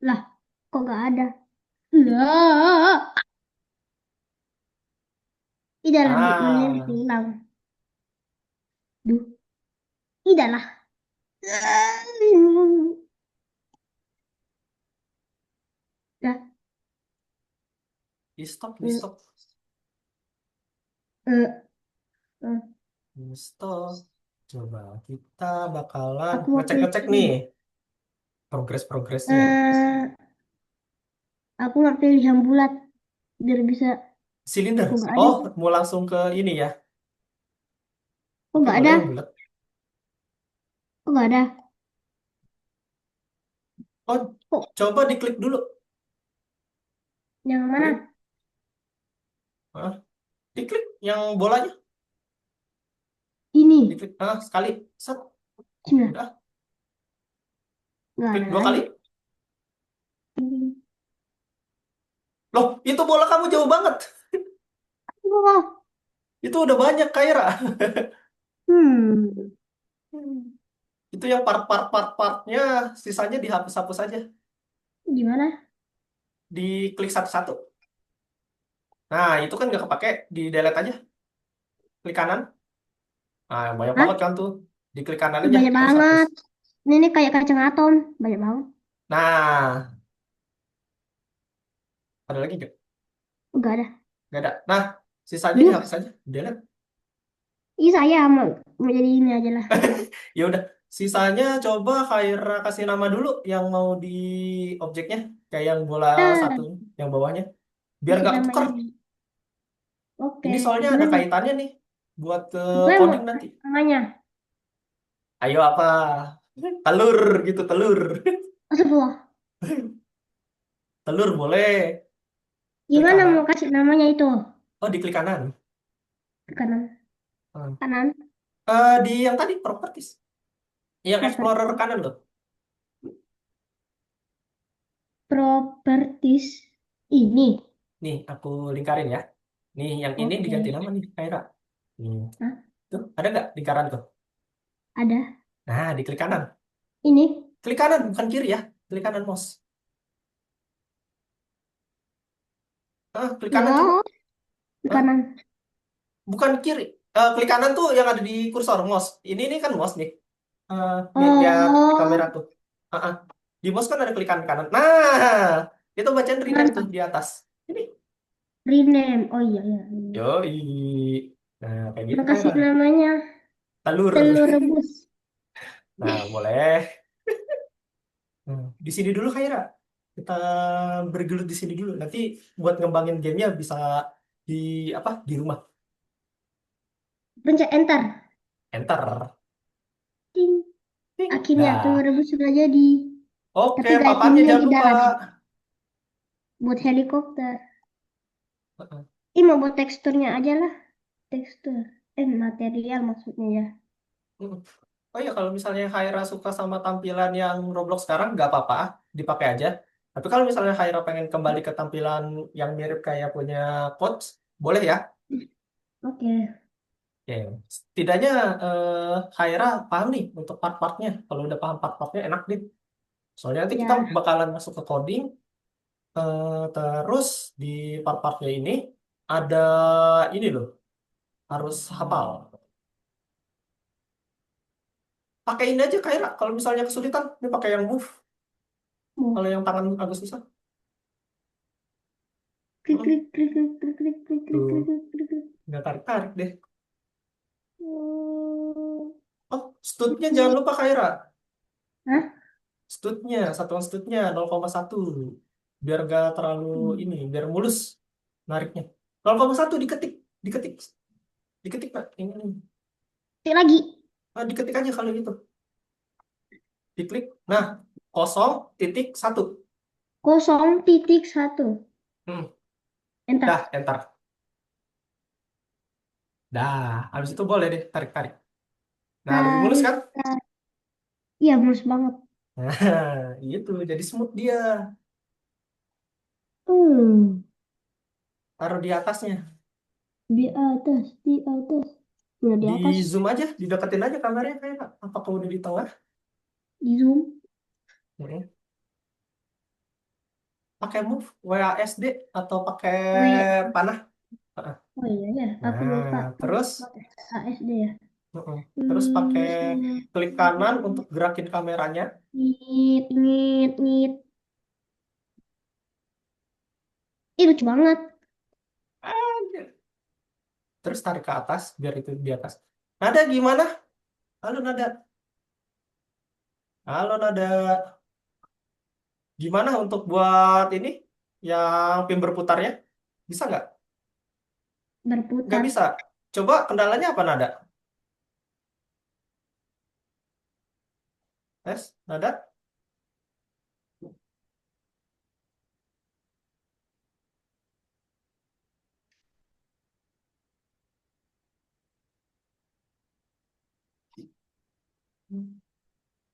Lah, kok nggak ada? Lah, tidak lah, namanya Ah, hilang. Duh, tidak lah. Dah, di stop, di eh, stop. eh, eh. Di stop. Coba kita bakalan Aku mau ngecek-ngecek pilih. nih progres-progresnya. Eh, aku mau pilih yang bulat biar bisa. Silinder. Kok nggak ada? Oh, mau langsung ke ini ya. Kok Oke, nggak ada? boleh yang bulat. Kok nggak ada? Oh, Kok coba diklik dulu. yang Klik. mana? Hah? Diklik yang bolanya. Ini. Diklik. Sekali. Set. Cina. Udah. Nggak Klik ada dua lagi. kali. Loh, itu bola kamu jauh banget. Oh, Itu udah banyak, Kaira. hmm, Hmm. Itu yang part-partnya, sisanya dihapus-hapus aja. gimana? Diklik satu-satu. Nah, itu kan nggak kepake, di delete aja. Klik kanan. Nah, banyak Hah? banget kan tuh. Diklik kanan Ih, aja, banyak hapus-hapus. banget. Ini kayak kacang atom. Banyak banget. Nah, ada lagi nggak? Enggak ada. Nggak ada. Nah, sisanya Duh, dihapus aja. Delete. ih saya mau jadi ini aja lah. Ya udah. Sisanya coba Khaira kasih nama dulu yang mau di objeknya. Kayak yang bola Nah, satu, yang bawahnya. Biar kasih nggak ketukar. namanya. Oke, Ini soalnya ada gimana? kaitannya nih. Buat ke Gue mau coding nanti. kasih namanya. Ayo apa? Telur gitu, telur. Astagfirullah. Telur boleh. Klik Gimana mau kanan. kasih namanya itu? Oh, di klik kanan. Ke kanan. Hmm. Kanan. Di yang tadi, properties. Yang Explorer Properti. kanan loh. Properties. Ini. Nih, aku lingkarin ya. Nih, yang ini diganti Oke. nama nih, Kaira. Nih. Hah? Tuh, ada nggak lingkaran tuh? Ada. Nah, di klik kanan. Ini. Klik kanan, bukan kiri ya. Klik kanan mouse. Klik kanan coba. Ya, di Hah? kanan. Bukan kiri. Klik kanan tuh yang ada di kursor mouse. Ini kan mouse nih. Nih, lihat kamera Oh, tuh. Ah, ah. Di mouse kan ada klik kanan. Nah, itu bacaan rename tuh mana? di atas. Ini. Rename. Oh iya, iya. Yoi. Nah, kayak gitu Mau Kaira. kasih namanya Telur. telur rebus. Nah, boleh. Di sini dulu Kaira. Kita bergelut di sini dulu. Nanti buat ngembangin gamenya bisa di apa? Di rumah. Pencet enter. Enter. Ting. Ting. Akhirnya telur Dah. rebus sudah jadi. Oke, Tapi papannya gayungnya jangan tidak lupa. ada. Buat helikopter. Ih, mau buat teksturnya aja lah. Tekstur. Material maksudnya ya. Mm. Oh ya, kalau misalnya Haira suka sama tampilan yang Roblox sekarang, nggak apa-apa, dipakai aja. Tapi kalau misalnya Haira pengen kembali ke tampilan yang mirip kayak punya Coach, boleh ya. Oke. Ya, setidaknya Haira paham nih untuk part-partnya. Kalau udah paham part-partnya enak deh. Soalnya nanti kita Ya. bakalan masuk ke coding, terus di part-partnya ini ada ini loh, harus hafal. Pakai ini aja Haira. Kalau misalnya kesulitan, ini pakai yang move. Kalau Move. yang tangan agak susah. Klik, Mm. klik, klik, klik, klik, klik, klik, klik, klik, Tuh, klik, klik. nggak tarik-tarik deh. Hmm. Oh, stutnya jangan lupa Kaira. Hah? Stutnya, satuan stutnya 0,1. Biar nggak terlalu ini, biar mulus nariknya. 0,1 diketik, diketik, diketik Pak. Ini. Klik lagi. Diketik aja kalau gitu. Diklik. Nah, 0,1. 0,1. Hmm, Enter. dah, enter. Dah, habis itu boleh deh tarik-tarik. Nah, lebih mulus Tarik. kan? Tarik. Iya, mulus banget. Nah, itu jadi smooth dia. Hmm. Taruh di atasnya. Di atas, di atas. Ya, di Di atas. zoom aja, dideketin aja kameranya kayak apakah udah di tengah? Di zoom. Hmm. Pakai move WASD atau pakai W. panah. Heeh. Oh iya ya, aku lupa. Nah, Oh, terus pakai ASD ya. heeh. Terus pakai Hmm. klik kanan untuk gerakin kameranya. Ngit, ngit, ngit. Ih, lucu banget. Ah, terus tarik ke atas biar itu di atas. Nada gimana? Halo Nada. Halo Nada. Gimana untuk buat ini yang pin berputarnya? Bisa nggak? Nggak Berputar. bisa. Coba kendalanya apa Nada? Tes, Nada.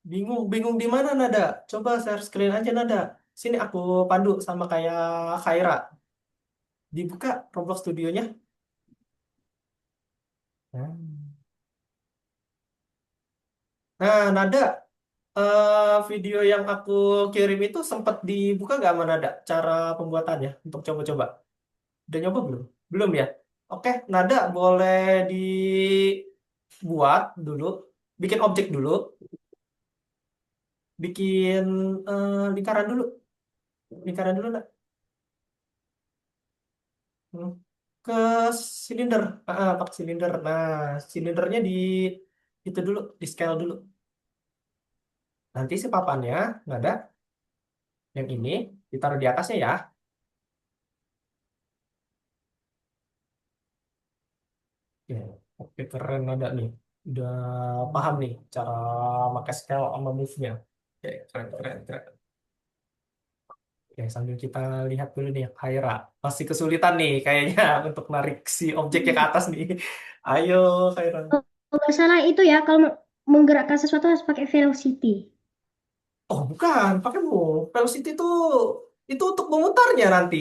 Bingung, bingung di mana Nada? Coba share screen aja Nada. Sini aku pandu sama kayak Khaira. Dibuka Roblox Studionya. Nah, Nada, video yang aku kirim itu sempat dibuka nggak sama Nada? Cara pembuatannya untuk coba-coba. Udah nyoba belum? Belum ya? Oke, Nada boleh dibuat dulu. Bikin objek dulu. Bikin lingkaran dulu. Lingkaran dulu, Nak. Hmm. Ke silinder. Pakai silinder. Nah, silindernya itu dulu, di scale dulu. Nanti si papannya, Nada, yang ini ditaruh di atasnya ya. Oke, oke, keren ada nih. Udah paham nih cara pakai scale sama move-nya. Oke, keren, keren, keren. Oke, sambil kita lihat dulu nih, Haira. Masih kesulitan nih kayaknya untuk narik si objeknya ke atas nih. Ayo, Haira. Kalau nggak salah itu ya, kalau menggerakkan sesuatu harus pakai velocity. Oh, bukan. Pakai move. Velocity itu untuk memutarnya nanti.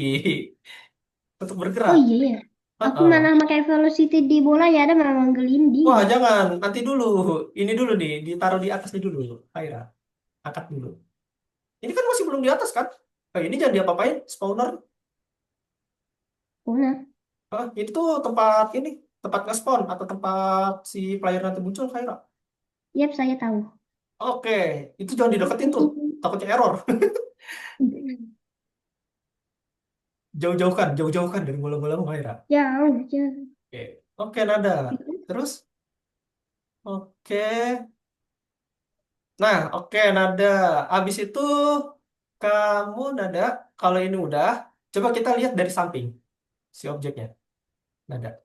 Untuk Oh bergerak. iya ya. Aku Heeh. malah pakai velocity di bola ya ada memang gelinding. Wah, jangan. Nanti dulu. Ini dulu nih. Ditaruh di atasnya dulu, Haira. Angkat dulu. Ini kan masih belum di atas kan? Ini jangan diapa-apain, spawner. Oh, nah. Ini tuh tempat ini, tempat nge-spawn atau tempat si player nanti muncul, Kaira. Yap, saya tahu. Oke, itu jangan dideketin tuh, takutnya error. Jauh-jauhkan, jauh-jauhkan dari bola-bola Kaira. Jauh, jauh. Oke, oke Nada. Terus, oke. Nah, oke Nada. Habis itu kamu Nada, kalau ini udah, coba kita lihat dari samping si objeknya, Nada.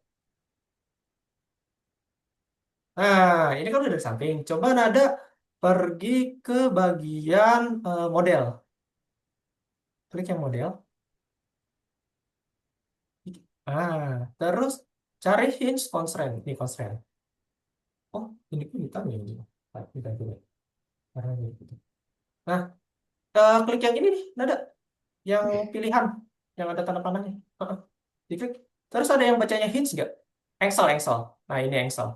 Nah, ini kan udah dari samping. Coba Nada pergi ke bagian model. Klik yang model. Terus cari hinge constraint. Ini constraint. Oh, ini pun hitam ya ini. Kita dulu. Karena gitu. Nah, klik yang ini nih, Nada. Yang pilihan. Yang ada tanda panahnya. Heeh. Diklik. Terus ada yang bacanya hinge nggak? Engsel, engsel. Nah, ini engsel.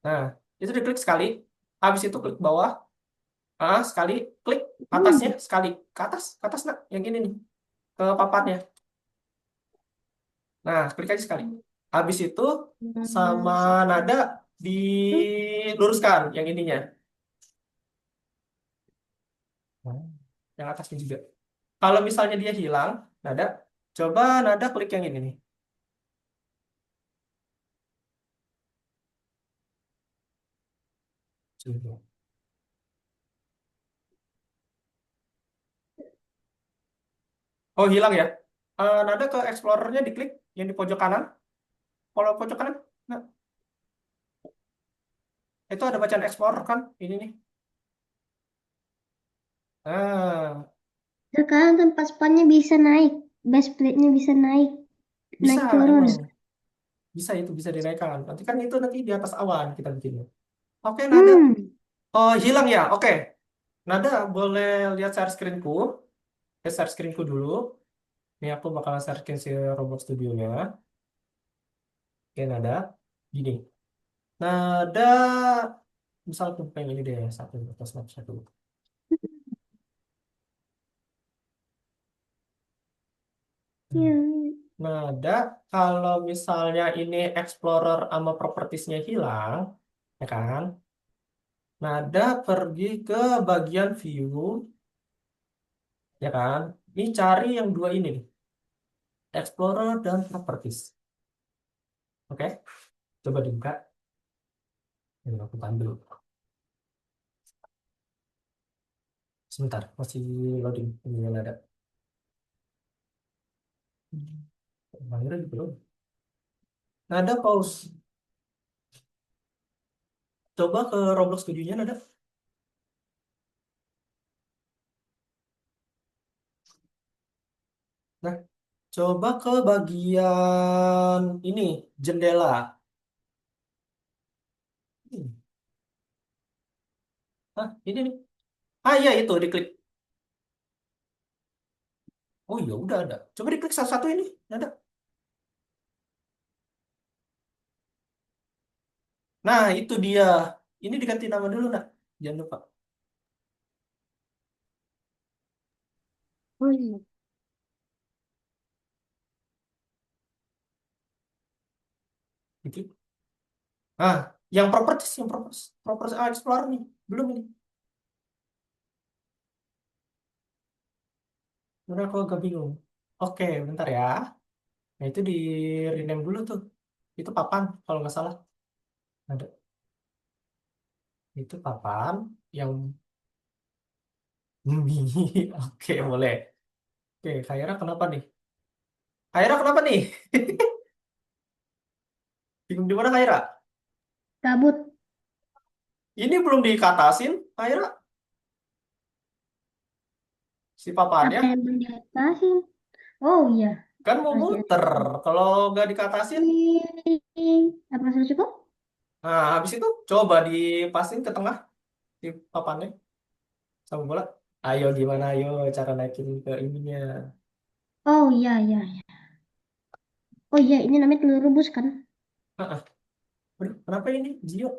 Nah, itu diklik sekali. Habis itu klik bawah. Sekali. Klik atasnya sekali. Ke atas nak. Yang ini nih. Ke papannya. Nah, klik aja sekali. Habis itu sama nada diluruskan yang ininya. Nah, yang atasnya juga. Kalau misalnya dia hilang, nada, coba nada klik yang ini nih. Coba. Oh, hilang ya. Nada ke Explorernya diklik yang di pojok kanan. Kalau pojok kanan, nah, itu ada bacaan Explorer kan? Ini nih. Nah, Sekarang tempat spawnnya bisa naik. Base plate-nya bisa naik. bisa Naik turun. emang. Bisa itu bisa dinaikkan. Nanti kan itu nanti di atas awan kita bikinnya. Oke, nada. Hmm. Oh, hilang ya. Oke. Nada, boleh lihat share screen-ku. Share screen-ku dulu. Ini aku bakalan share screen si Roblox Studio-nya. Oke, Nada. Gini. Nada, misal aku pengen ini deh, satu, atau snap satu. Ya. Nada, kalau misalnya ini Explorer sama propertiesnya hilang, ya kan? Nada pergi ke bagian view, ya kan? Ini cari yang dua ini nih. Explorer dan properties. Oke, coba dibuka. Ini aku pandu. Sebentar, masih loading. Ini yang ada. Akhirnya gitu loh. Nada pause. Coba ke Roblox Studio-nya Nada. Nah, coba ke bagian ini, jendela. Hah, ini nih. Ah iya itu diklik. Oh iya udah ada. Coba diklik salah satu ini. Ada. Nah itu dia. Ini diganti nama dulu nak. Jangan lupa. Oh iya. Diklik. Ah, yang properties, properties Explorer nih. Belum ini. Udah aku agak bingung. Oke, bentar ya. Nah itu di rename dulu tuh. Itu papan kalau nggak salah. Ada. Itu papan yang Oke, boleh. Oke, Khaira kenapa nih? Khaira kenapa nih? Bingung di mana Khaira? Kabut. Ini belum dikatasin, Khaira. Si Apa papannya yang belum diatasin? Oh iya, kan mau masih ada. muter. Kalau nggak dikatasin, Apa sudah cukup? nah habis itu coba dipasin ke tengah si papannya sama bola. Ayo gimana? Ayo cara naikin ke ininya. Oh iya, iya, iya. Oh iya, ini namanya telur rebus kan? Ah, ah. Aduh, kenapa ini? Gio.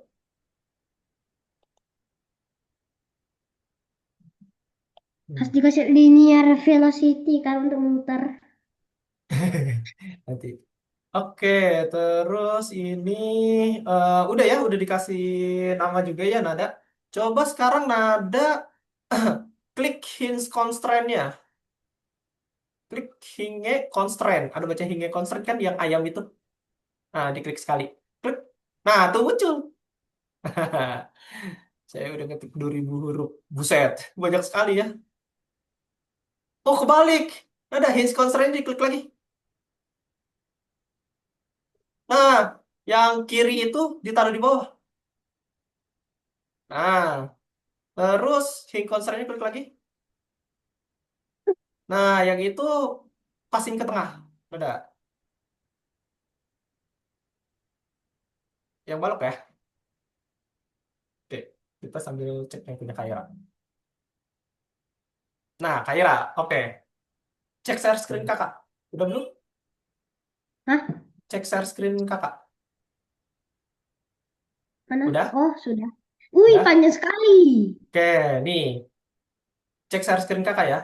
Harus Hmm. dikasih linear velocity kan untuk muter. Nanti. Oke, terus ini udah ya, udah dikasih nama juga ya Nada. Coba sekarang Nada klik hinge constraint-nya. Klik hinge constraint. Ada baca hinge constraint kan yang ayam itu. Nah, diklik sekali. Klik. Nah, tuh muncul. Saya udah ngetik 2000 huruf. Buset, banyak sekali ya. Oh, kebalik. Ada hinge constraint diklik lagi. Nah, yang kiri itu ditaruh di bawah. Nah, terus hinge constraint klik lagi. Nah, yang itu passing ke tengah. Ada. Yang balok ya. Oke, kita sambil cek yang punya Kaira. Nah, Kaira, oke. Cek share screen kakak. Udah belum? Hah? Cek share screen kakak. Mana? Udah? Oh, sudah. Wih, Udah? panjang sekali. Oke, nih. Cek share screen kakak ya.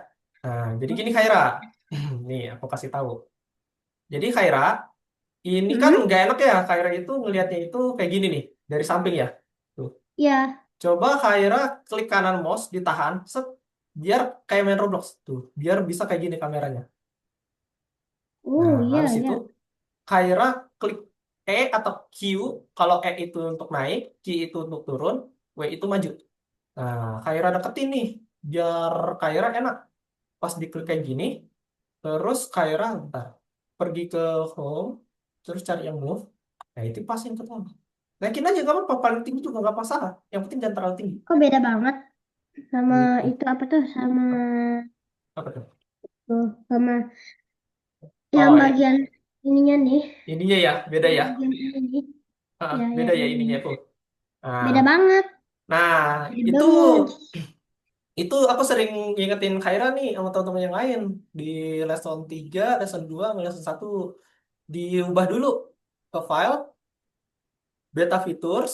Nah, jadi gini Oke. Kaira. Nih, aku kasih tahu. Jadi Kaira, ini kan Hmm? nggak enak ya. Kaira itu ngelihatnya itu kayak gini nih. Dari samping ya. Tuh. Ya. Coba Kaira klik kanan mouse, ditahan. Set. Biar kayak main Roblox. Tuh. Biar bisa kayak gini kameranya. Nah, Oh, iya, habis itu iya. Kaira klik E atau Q. Kalau E itu untuk naik, Q itu untuk turun, W itu maju. Nah, Kaira deketin nih. Biar Kaira enak. Pas diklik kayak gini, terus Kaira bentar. Pergi ke home, terus cari yang move. Nah, itu pasin ke tengah. Naikin aja, gak apa-apa. Paling tinggi juga nggak masalah. Yang penting jangan terlalu tinggi. Kok beda banget sama Gitu. itu apa tuh? Sama Apa tuh? tuh, sama yang Oh, bagian ininya nih. ininya ya, beda Yang ya. bagian ini. Ah, Ya, ya beda ya ininya ininya. tuh. Nah, Beda banget. nah, Beda itu banget. Itu aku sering ngingetin Khaira nih sama teman-teman yang lain di lesson 3, lesson 2, sama lesson 1 diubah dulu ke file beta features.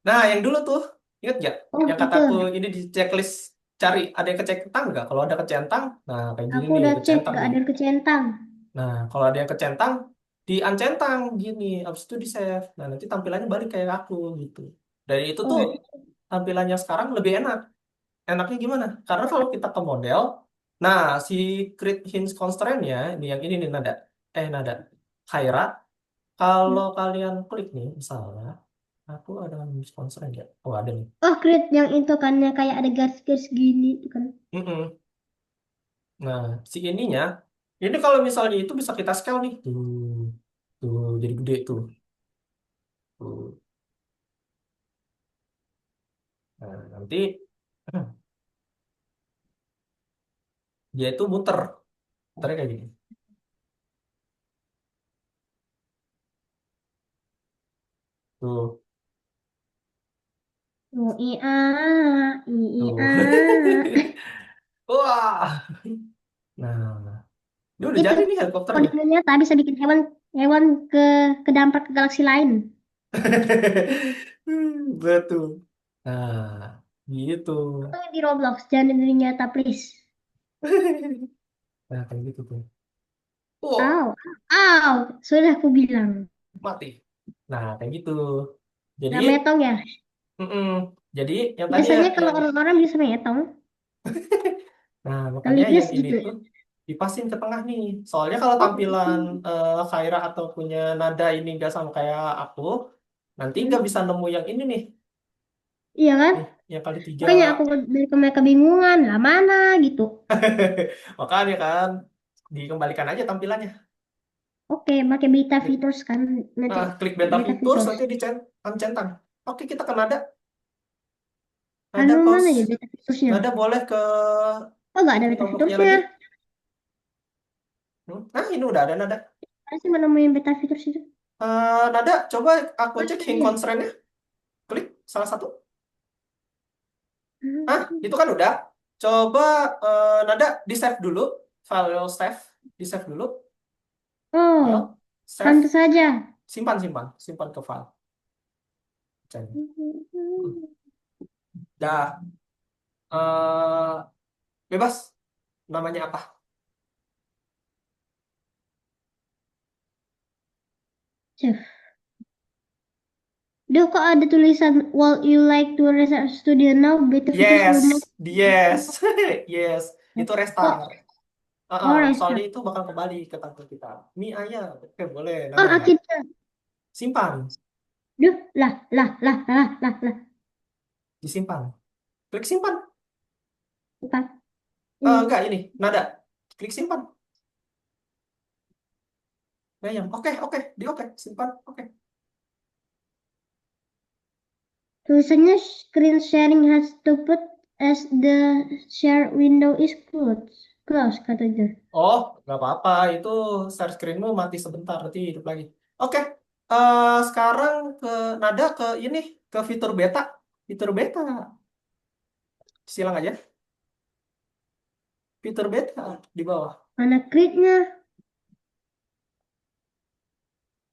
Nah, yang dulu tuh inget gak? Oh, Yang itu. kataku ini di checklist cari ada yang kecentang nggak? Kalau ada kecentang, nah kayak gini Aku nih udah cek, kecentang gak nih. ada yang kecentang. Nah, kalau ada yang kecentang, di uncentang gini, habis itu di save. Nah, nanti tampilannya balik kayak aku gitu. Dan itu tuh Oh, tampilannya sekarang lebih enak. Enaknya gimana? Karena kalau kita ke model, nah si create hinge constraint-nya ini yang ini nih nada, nada, Khaira. Kalau kalian klik nih, misalnya, aku ada hinge constraint ya? Oh ada nih. oh, create yang itu kan yang kayak ada garis-garis gini itu kan. Mm-mm. Nah si ininya, ini kalau misalnya itu bisa kita scale nih, tuh jadi gede tuh. Tuh. Nah nanti dia itu muternya kayak gini. Tuh. Oh, iya, Tuh. iya. Wah. Nah, ini udah Itu jadi nih helikopternya. kodenya nyata bisa bikin hewan hewan kedampar ke galaksi lain. Betul. Nah, gitu. Itu di Roblox, jangan di dunia nyata, please. Nah, kayak gitu tuh. Wow, Aw, aw, sudah aku bilang. mati. Nah, kayak gitu. Jadi, Gak metong ya. mm-mm. Jadi yang tadi ya, Biasanya kalau yang orang-orang bisa metong, nah makanya telinga yang ini gitu. tuh dipasin ke tengah nih. Soalnya kalau Oh, tampilan Khaira atau punya nada ini nggak sama kayak aku, nanti nggak hmm. bisa nemu yang ini nih, Iya kan? yang kali tiga. Makanya aku dari mereka kebingungan, lah mana gitu. Makanya kan dikembalikan aja tampilannya. Oke, pakai beta Klik, features kan nanti klik beta beta features features. nanti centang. Oke, kita ke nada. Nada Anu mana ya kos. beta featuresnya? Nada boleh ke Oh, nggak ada ini beta tomboknya featuresnya. lagi. Nah, ini udah ada nada. Ada sih mana main beta features itu? Nada, coba aku Oh, cek ini hing dia. constraint-nya. Klik salah satu. Hmm. Itu kan udah. Coba Nada di save dulu. File save. Di save dulu. File. Oh, Save. pantas saja. Simpan, simpan. Simpan ke file. Cek. Dah. eh, Bebas. Namanya apa? Chef. Duh, kok ada tulisan Would you like to restart studio now? Beta features will not. Yes. Yes. Yes. Itu Kok? restart. Oh, Soalnya restart. itu bakal kembali ke tampil kita. Mie ayam. Oke, boleh. Oh, Nada. akhirnya. Simpan. Duh, lah. Disimpan. Klik simpan. Empat. Ini. Enggak, ini. Nada. Klik simpan. Ayam. Oke, oke. Di oke. Simpan. Oke. Tulisannya screen sharing has stopped as the share window is closed. Close katanya. Oh, nggak apa-apa. Itu share screen-mu mati sebentar, nanti hidup lagi. Oke, sekarang ke nada ke ini, ke fitur beta. Fitur beta, silang aja. Fitur beta di bawah. Mana crit-nya?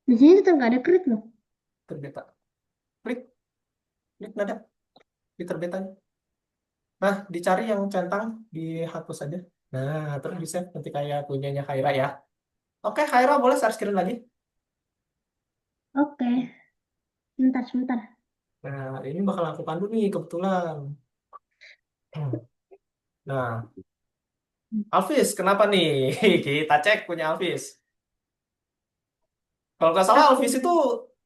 Di sini tetap nggak ada crit loh. Fitur beta. Klik, klik nada. Fitur betanya. Nah, dicari yang centang, dihapus aja. Nah, terus di-save nanti kayak punyanya Khaira ya. Oke, Khaira boleh share screen lagi. Oke, sebentar. Nah, ini bakal aku pandu nih kebetulan. Nah, Alvis, kenapa nih? Kita cek punya Alvis. Kalau nggak salah Aku Alvis itu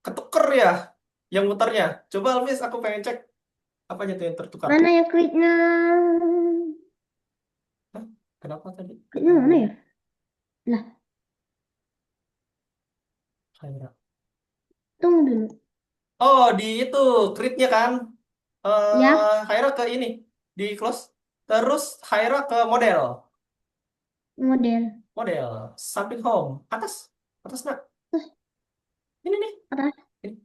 ketuker ya, yang muternya. Coba Alvis, aku pengen cek apanya tuh yang tertukar. mana ya crit-nya? Hah? Kenapa tadi? Crit-nya mana ya? Lah, Khaira. tunggu dulu. Oh, di itu crit-nya kan. Ya, Khaira ke ini di close. Terus Khaira ke model. model. Model samping home. Atas. Atas nak. Terus Ini nih. atas. Ini.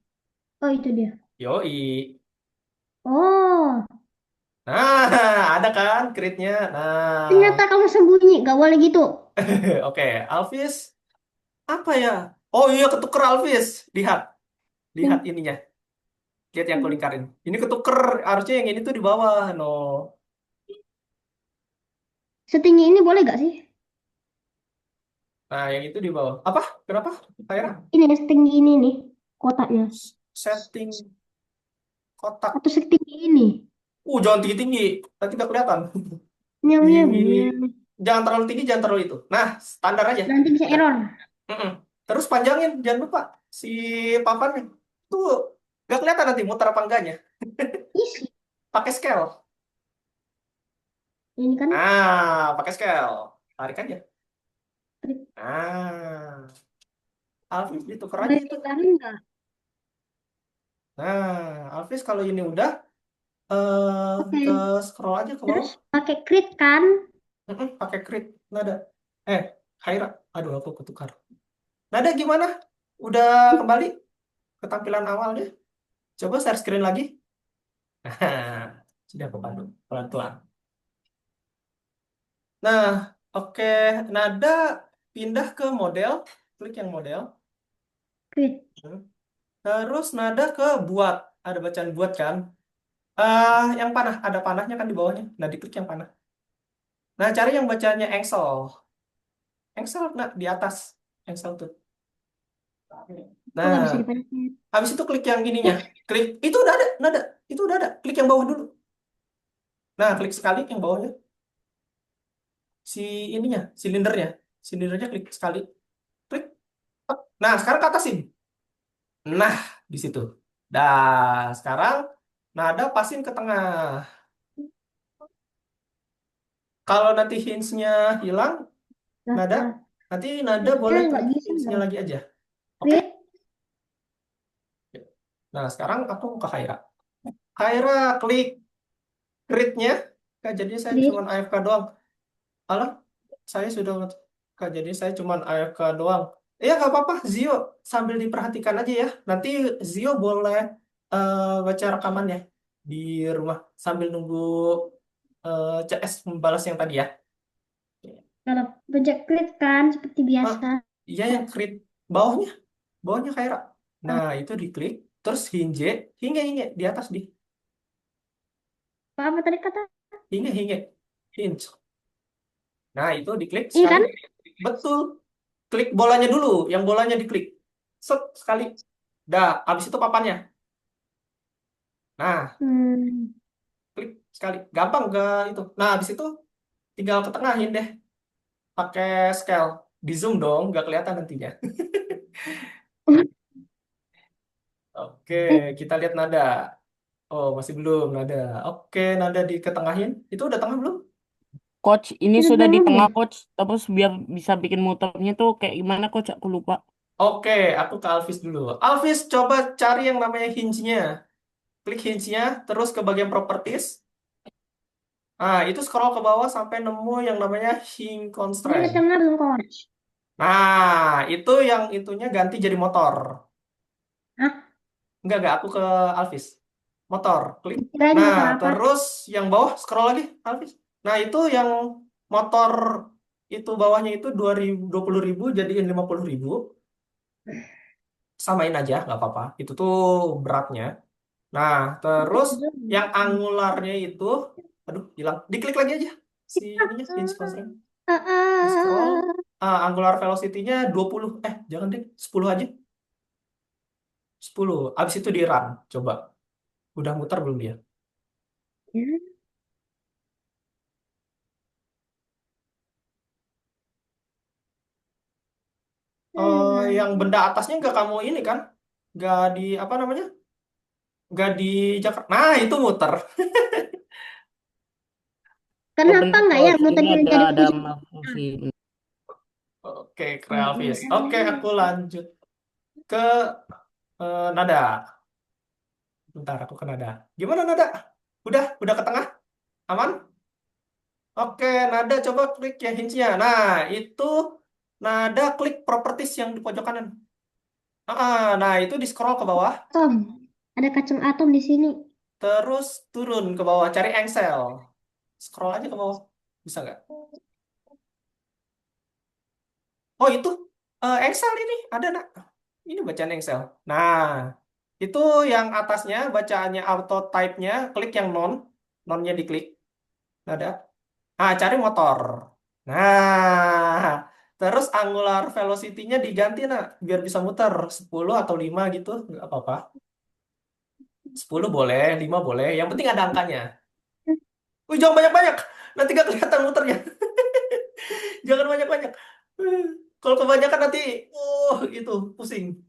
Oh, itu dia. Yoi. Oh, Nah, ada kan crit-nya. ternyata Nah, kamu sembunyi. Gak boleh gitu. oke. Alvis, apa ya? Oh iya, ketuker Alvis. Lihat. Lihat Hmm. ininya. Lihat yang aku lingkarin. Ini ketuker. Harusnya yang ini tuh di bawah. No. Setinggi ini boleh gak sih? Nah, yang itu di bawah. Apa? Kenapa? Kaira? Ini setinggi ini nih, kotaknya. Setting kotak. Atau setinggi ini. Jangan tinggi-tinggi. Nanti nggak kelihatan. Nyam, Di nyam, nyam. Jangan terlalu tinggi, jangan terlalu itu. Nah, standar aja. Nanti bisa Udah. error. Mm-mm. Terus panjangin, jangan lupa si papannya. Tuh nggak kelihatan nanti muter apa enggaknya. Isi. Pakai scale. Ini kan Pakai scale. Tarik aja. trik. Ah, Alvis ditukar aja Boleh itu. lebarin nggak? Nah, Alvis kalau ini udah ke Oke. scroll aja ke Terus bawah. pakai crit kan? Pakai crit nada. Eh, Haira. Aduh, aku ketukar. Nada gimana? Udah kembali ke tampilan awalnya? Coba share screen lagi. Nah, sudah aku pandu pelan-pelan. Nah, oke, nada pindah ke model, klik yang model. Quit. Terus nada ke buat, ada bacaan buat kan? Yang panah, ada panahnya kan di bawahnya. Nah, diklik yang panah. Nah, cari yang bacanya engsel. Engsel, nah di atas. Engsel tuh. Kok nggak bisa Nah, dipencet? habis itu klik yang ininya. Klik, itu udah ada, nada. Itu udah ada. Klik yang bawah dulu. Nah, klik sekali yang bawahnya. Si ininya, silindernya. Silindernya klik sekali. Klik. Nah, sekarang ke atasin. Nah, di situ. Dah, sekarang nada pasin ke tengah. Kalau nanti hints-nya hilang, nada, Daftar. nanti nada boleh Kayaknya nggak klik bisa hints-nya loh. lagi aja. Oke? Quit. Nah, sekarang aku ke Khaira. Khaira, klik grid-nya. Kak, jadinya saya Quit. cuma AFK doang. Alah, saya sudah... Kak, jadi saya cuma AFK doang. Ya, nggak apa-apa, Zio. Sambil diperhatikan aja ya. Nanti Zio boleh baca rekamannya di rumah. Sambil nunggu CS membalas yang tadi ya. Kalau pencet quit kan seperti Ah, biasa. iya yang krit bawahnya, bawahnya Khaira. Ah, Nah, itu diklik, terus hinge, hinge di atas di apa tadi kata? hinge. Nah, itu diklik Ini sekali. kan? Betul. Klik bolanya dulu, yang bolanya diklik. Set sekali. Dah, habis itu papannya. Nah, Hmm. klik sekali. Gampang gak itu. Nah, habis itu tinggal ketengahin deh pakai scale. Di zoom dong, nggak kelihatan nantinya. Oke, Eh, kita lihat nada. Oh, masih belum nada. Oke, nada di ketengahin. Itu udah tengah belum? Coach, ini sudah sudah di belum ya? tengah, Coach. Terus biar bisa bikin muternya tuh kayak gimana, Coach? Aku lupa. Oke, aku ke Alvis dulu. Alvis, coba cari yang namanya hinge-nya. Klik hinge-nya, terus ke bagian properties. Nah, itu scroll ke bawah sampai nemu yang namanya hinge Ini ke constraint. tengah belum coach? Nah, itu yang itunya ganti jadi motor. Ah, Enggak, aku ke Alvis. Motor, klik. kirain Nah, motor apa? terus yang bawah scroll lagi, Alvis. Nah, itu yang motor itu bawahnya itu 20.000 jadiin 50.000. Samain aja, nggak apa-apa. Itu tuh beratnya. Nah, terus yang angularnya itu, aduh, hilang. Diklik lagi aja. Si ininya, hinge constraint. Ah, Di scroll. ah. Angular velocity-nya 20. Jangan deh, 10 aja. 10. Abis itu di run. Coba. Udah muter belum dia? Ya. Yang benda atasnya nggak kamu ini kan? Nggak di, apa namanya? Nggak di Jakarta. Nah, itu muter. Oh, Kenapa bener, nggak ya Coach. Ini muternya ada jadi ada fungsi? malfungsi. Oke, Krealvis. Oke, aku lanjut ke nada. Bentar, aku ke nada. Gimana nada? Udah ke tengah? Aman? Oke, nada coba klik yang hinge-nya. Nah, itu nada klik properties yang di pojok kanan. Nah, itu di scroll ke bawah, Atom. Ada kacang atom di sini. terus turun ke bawah, cari engsel. Scroll aja ke bawah. Bisa nggak? Oh, itu engsel ini. Ada, nak. Ini bacaan engsel. Nah, itu yang atasnya, bacaannya auto type-nya, klik yang non. Nonnya diklik. Nada. Cari motor. Nah, terus angular velocity-nya diganti, nak, biar bisa muter 10 atau 5 gitu, nggak apa-apa. 10 boleh, 5 boleh, yang penting ada angkanya. Wih, jangan banyak-banyak, nanti nggak kelihatan muternya. Jangan banyak-banyak. Kalau kebanyakan nanti, itu pusing.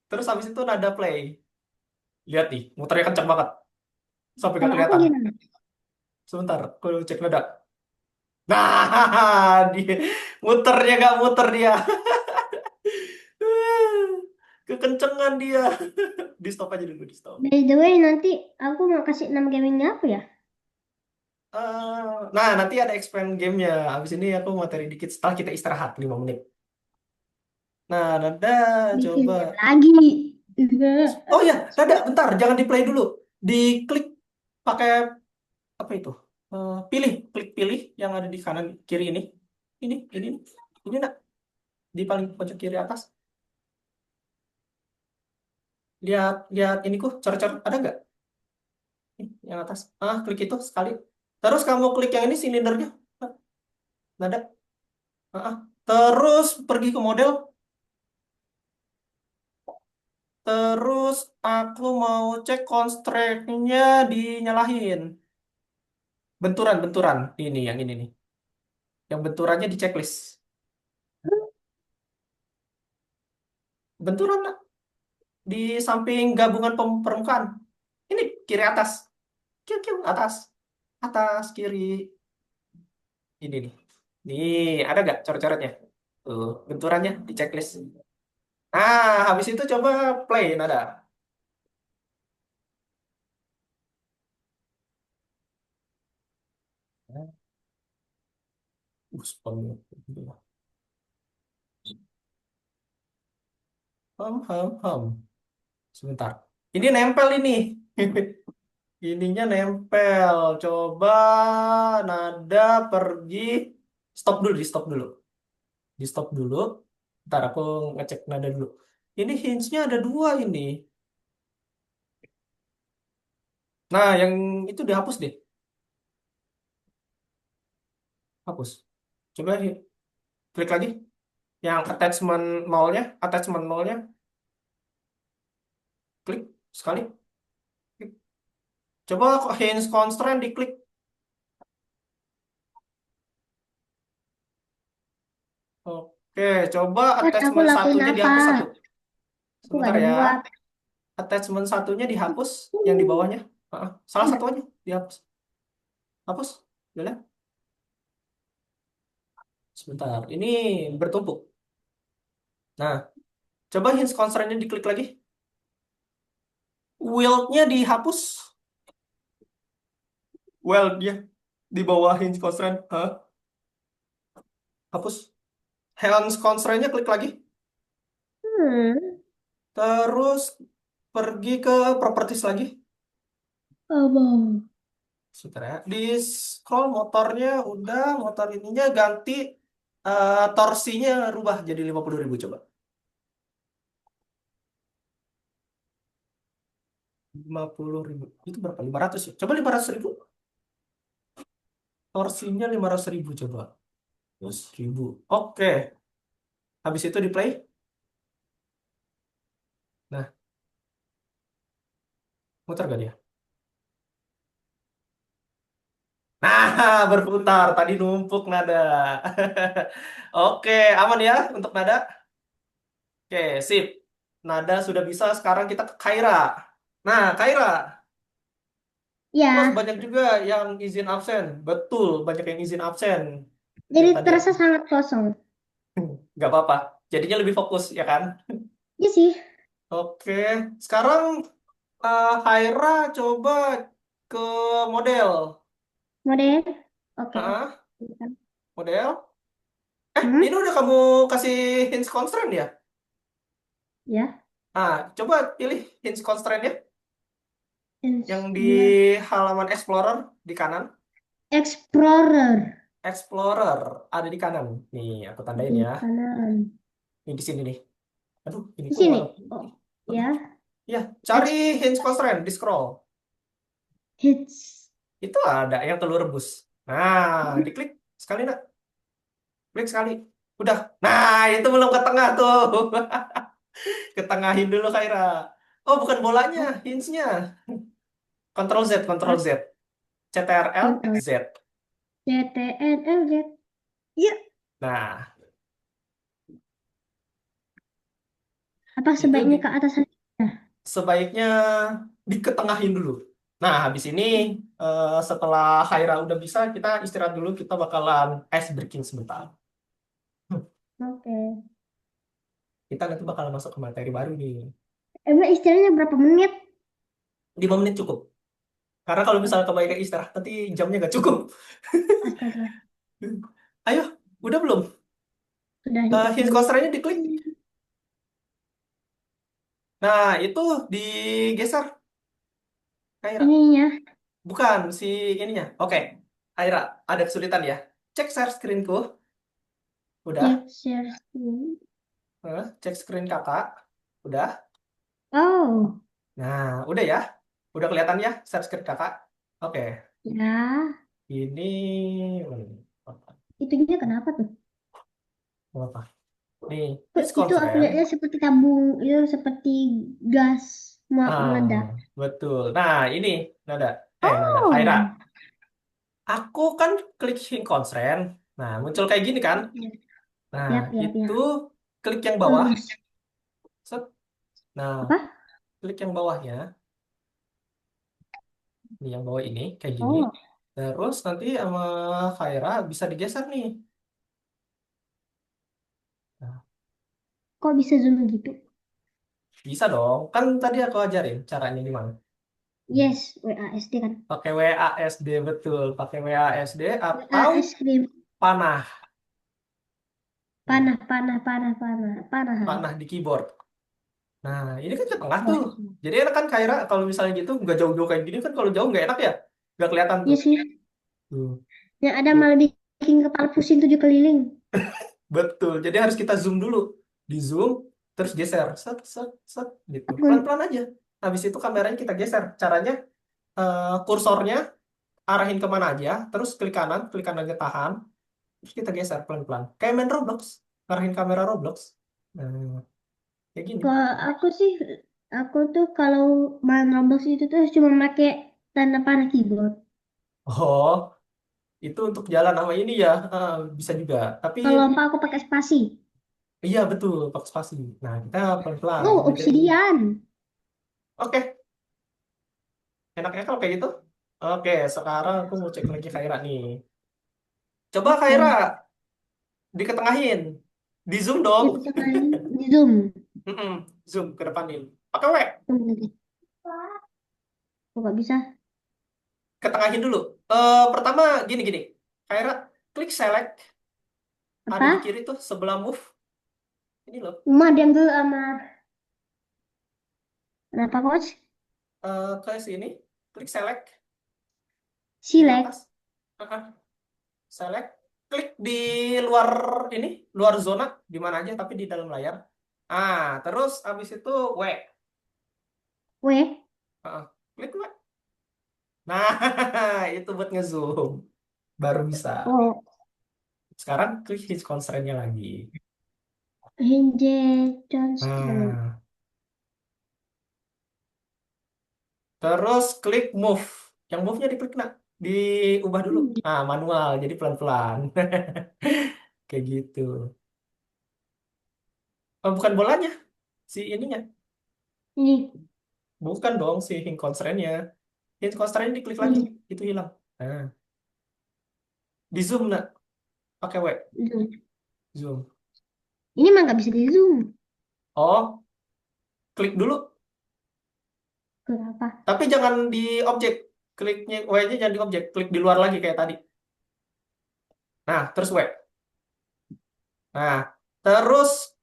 Terus habis itu nada play. Lihat nih, muternya kencang banget, sampai nggak Kalau aku kelihatan. gimana? Sebentar, aku cek nada. Nah, dia muternya nggak muter dia. Kekencengan dia. Di stop aja dulu, di stop. By the way, nanti aku mau kasih 6 gamingnya apa ya? Nah, nanti ada expand gamenya. Habis ini aku materi dikit setelah kita istirahat 5 menit. Nah, Nada, Bikin coba. game lagi. Enggak. Oh ya, Nada, bentar. Jangan di play dulu. Diklik pakai apa itu? Klik pilih yang ada di kanan kiri ini. Ini nak di paling pojok kiri atas. Lihat lihat iniku, coret-coret ada nggak? Yang atas. Klik itu sekali. Terus kamu klik yang ini silindernya. Nggak ada. Ah. Terus pergi ke model. Terus aku mau cek constraint-nya dinyalahin. Benturan. Ini yang ini nih. Yang benturannya di checklist. Benturan nak. Di samping gabungan permukaan. Ini kiri atas. Kiu atas. Atas kiri. Ini nih. Nih, ada nggak coret-coretnya? Tuh, benturannya di checklist. Habis itu coba play nada. Spam. Ham. Sebentar. Ini nempel ini. Ininya nempel. Coba nada pergi. Stop dulu. Di stop dulu. Ntar aku ngecek nada dulu. Ini hinge-nya ada dua ini. Nah, yang itu dihapus deh. Hapus. Coba klik lagi. Yang attachment nolnya. Klik sekali. Klik. Coba hinge constraint diklik. Oke, coba Kan aku attachment lakuin satunya apa? dihapus satu. Aku gak Sebentar ada ya. buat. Attachment satunya dihapus, yang di bawahnya. Salah satu aja dihapus. Hapus. Udah lihat? Sebentar. Ini bertumpuk. Nah, coba hinge constraint-nya diklik lagi. Weld-nya dihapus. Weld-nya di bawah hinge constraint. Hapus. Hinge constraint-nya klik lagi. Hmm. Terus pergi ke properties lagi. Abang. Sebentar ya. Di scroll motornya udah, motor ininya ganti torsinya rubah jadi 50.000 coba. 50.000. Itu berapa? 500 ya? Coba 500.000. Torsinya 500.000 coba. 100.000. Oke. Habis itu di play. Nah, muter gak dia? Nah, berputar. Tadi numpuk nada. Oke, aman ya untuk nada? Oke, sip. Nada sudah bisa. Sekarang kita ke Kaira. Nah, Kaira. Terus Ya, banyak juga yang izin absen. Betul, banyak yang izin absen. jadi Yang tadi terasa aku. sangat kosong. Nggak apa-apa. Jadinya lebih fokus, ya kan? Iya sih, Oke, sekarang Haira coba ke model. model. Oke. Ah, model. Ini Hmm? udah kamu kasih hinge constraint ya? Ya. Coba pilih hinge constraint ya. Yang di Instrument. halaman Explorer di kanan. Explorer Explorer ada di kanan. Nih, aku tandain di ya. kanan. Ini di sini nih. Aduh, ini Di tuh sini. warna Oh, putih. ya. Aduh. Ya, cari hinge constraint di scroll. Hits. Itu ada yang telur rebus. Nah, diklik sekali nak. Klik sekali. Udah. Nah, itu belum ke tengah tuh. Ketengahin dulu Kaira. Oh, bukan bolanya, hinge-nya. Ctrl Z. CTRL Control Z. CTRL Z. Iya. Nah, Apa itu sebaiknya ke atas saja? sebaiknya diketengahin dulu. Nah, habis ini setelah Kaira udah bisa, kita istirahat dulu. Kita bakalan ice breaking sebentar. Oke. Kita nanti bakalan masuk ke materi baru nih. Emang istilahnya berapa menit? 5 menit cukup. Karena kalau misalnya kebanyakan istirahat, nanti jamnya nggak cukup. Astaga. Ayo, udah belum? Sudah Hint diklik. coasternya diklik. Nah, itu digeser, Kaira. Ininya. Bukan si ininya. Oke, Aira, ada kesulitan ya. Cek share screenku. Udah. Check share screen. Cek screen kakak. Udah. Oh, Nah, udah ya. Udah kelihatan ya share screen kakak. Oke, ya. ini Itunya kenapa tuh? apa? Nih, Kok it's itu aku conference. lihatnya seperti tabung, itu seperti gas Ah, meledak. betul. Nah, ini nada. Nada. Aira. Oh, Aku kan klik link constraint. Nah, muncul kayak gini kan? Nah, yap, yap, itu yap. klik yang bawah. Lurus. Set. Nah, Apa? klik yang bawahnya. Nih, yang bawah ini kayak gini. Oh, Terus nanti sama Khaira bisa digeser nih. Nah, kok bisa zoom gitu? bisa dong. Kan tadi aku ajarin caranya gimana. Yes, WASD kan. Pakai WASD betul. Pakai WASD atau WASD. panah. Nah, Panah, panah, panah, panah, panah. panah di keyboard. Nah, ini kan ke tengah Oh, tuh. Jadi enak kan Khaira kalau misalnya gitu nggak jauh-jauh kayak gini kan kalau jauh nggak enak ya. Nggak kelihatan iya tuh. sih. Tuh. Yang ada Tuh. malah bikin kepala pusing 7 keliling. Betul. Jadi harus kita zoom dulu. Di zoom, terus geser. Set, set, set, gitu. Aku, Pelan-pelan aja. Habis itu kameranya kita geser. Caranya kursornya arahin kemana aja. Terus klik kanannya tahan. Terus kita geser pelan-pelan. Kayak main Roblox. Arahin kamera Roblox. Nah, kayak gini. kalau aku tuh kalau main Roblox itu tuh cuma pakai tanda panah keyboard. Oh, itu untuk jalan sama ini ya. Bisa juga. Tapi Kalau lompat aku pakai spasi. iya betul, pakai spasi. Nah, kita pelan-pelan Oh, ngerjain. obsidian. Oke, enaknya kalau kayak gitu. Oke, sekarang aku mau cek lagi Khaira nih. Coba Khaira Oke. diketengahin. Di zoom dong. Yuk kita main di Zoom. Mm-mm, zoom ke depanin. Pakai W. Tunggu lagi. Kok nggak bisa? Ketengahin dulu. Pertama gini-gini. Khaira klik select. Ada di Apa? kiri tuh sebelah move. Ini loh. Uma diam dulu sama kenapa coach? Ke sini. Klik select. Ini Select. atas. Uh-uh. Select. Klik di luar ini. Luar zona. Di mana aja tapi di dalam layar. Terus abis itu W. W. Uh-uh. Klik W. Nah, itu buat ngezoom. Baru bisa. Oh, Sekarang klik his constraint-nya lagi. hinge constraint. Nah, terus klik move. Yang move-nya diklik nak. Diubah dulu. Manual. Jadi pelan-pelan. Kayak gitu. Oh, bukan bolanya. Si ininya. Ini, Bukan dong si hing constraint-nya. Hing constraint diklik lagi. ini, Itu hilang. Nah, di zoom nak. Pakai W. zoom. Zoom. Ini mah nggak bisa di zoom. Oh, klik dulu. Kenapa? Tapi jangan di objek. Kliknya W-nya jangan di objek. Klik di luar lagi kayak tadi. Nah, terus W. Nah, terus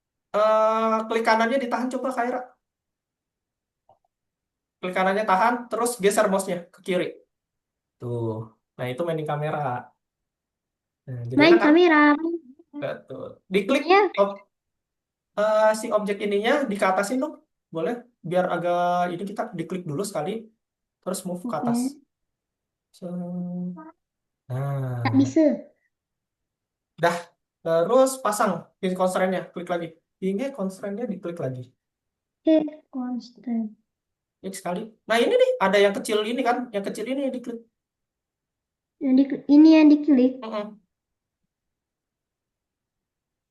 klik kanannya ditahan coba Khaira. Klik kanannya tahan, terus geser mouse-nya ke kiri. Tuh. Nah, itu mainin kamera. Nah, jadi Main enak kan? kamera. Betul. Diklik Ya, si objek ininya dikeatasin dong. Boleh? Biar agak ini kita diklik dulu sekali, terus move ke oke. atas. So, Tak nah, bisa. dah. Terus pasang ini constraint-nya, klik lagi. Ini constraint-nya diklik lagi. Hit constant. Klik sekali. Nah, ini nih, ada yang kecil ini kan, yang kecil ini diklik. Ini yang diklik. Mm-mm.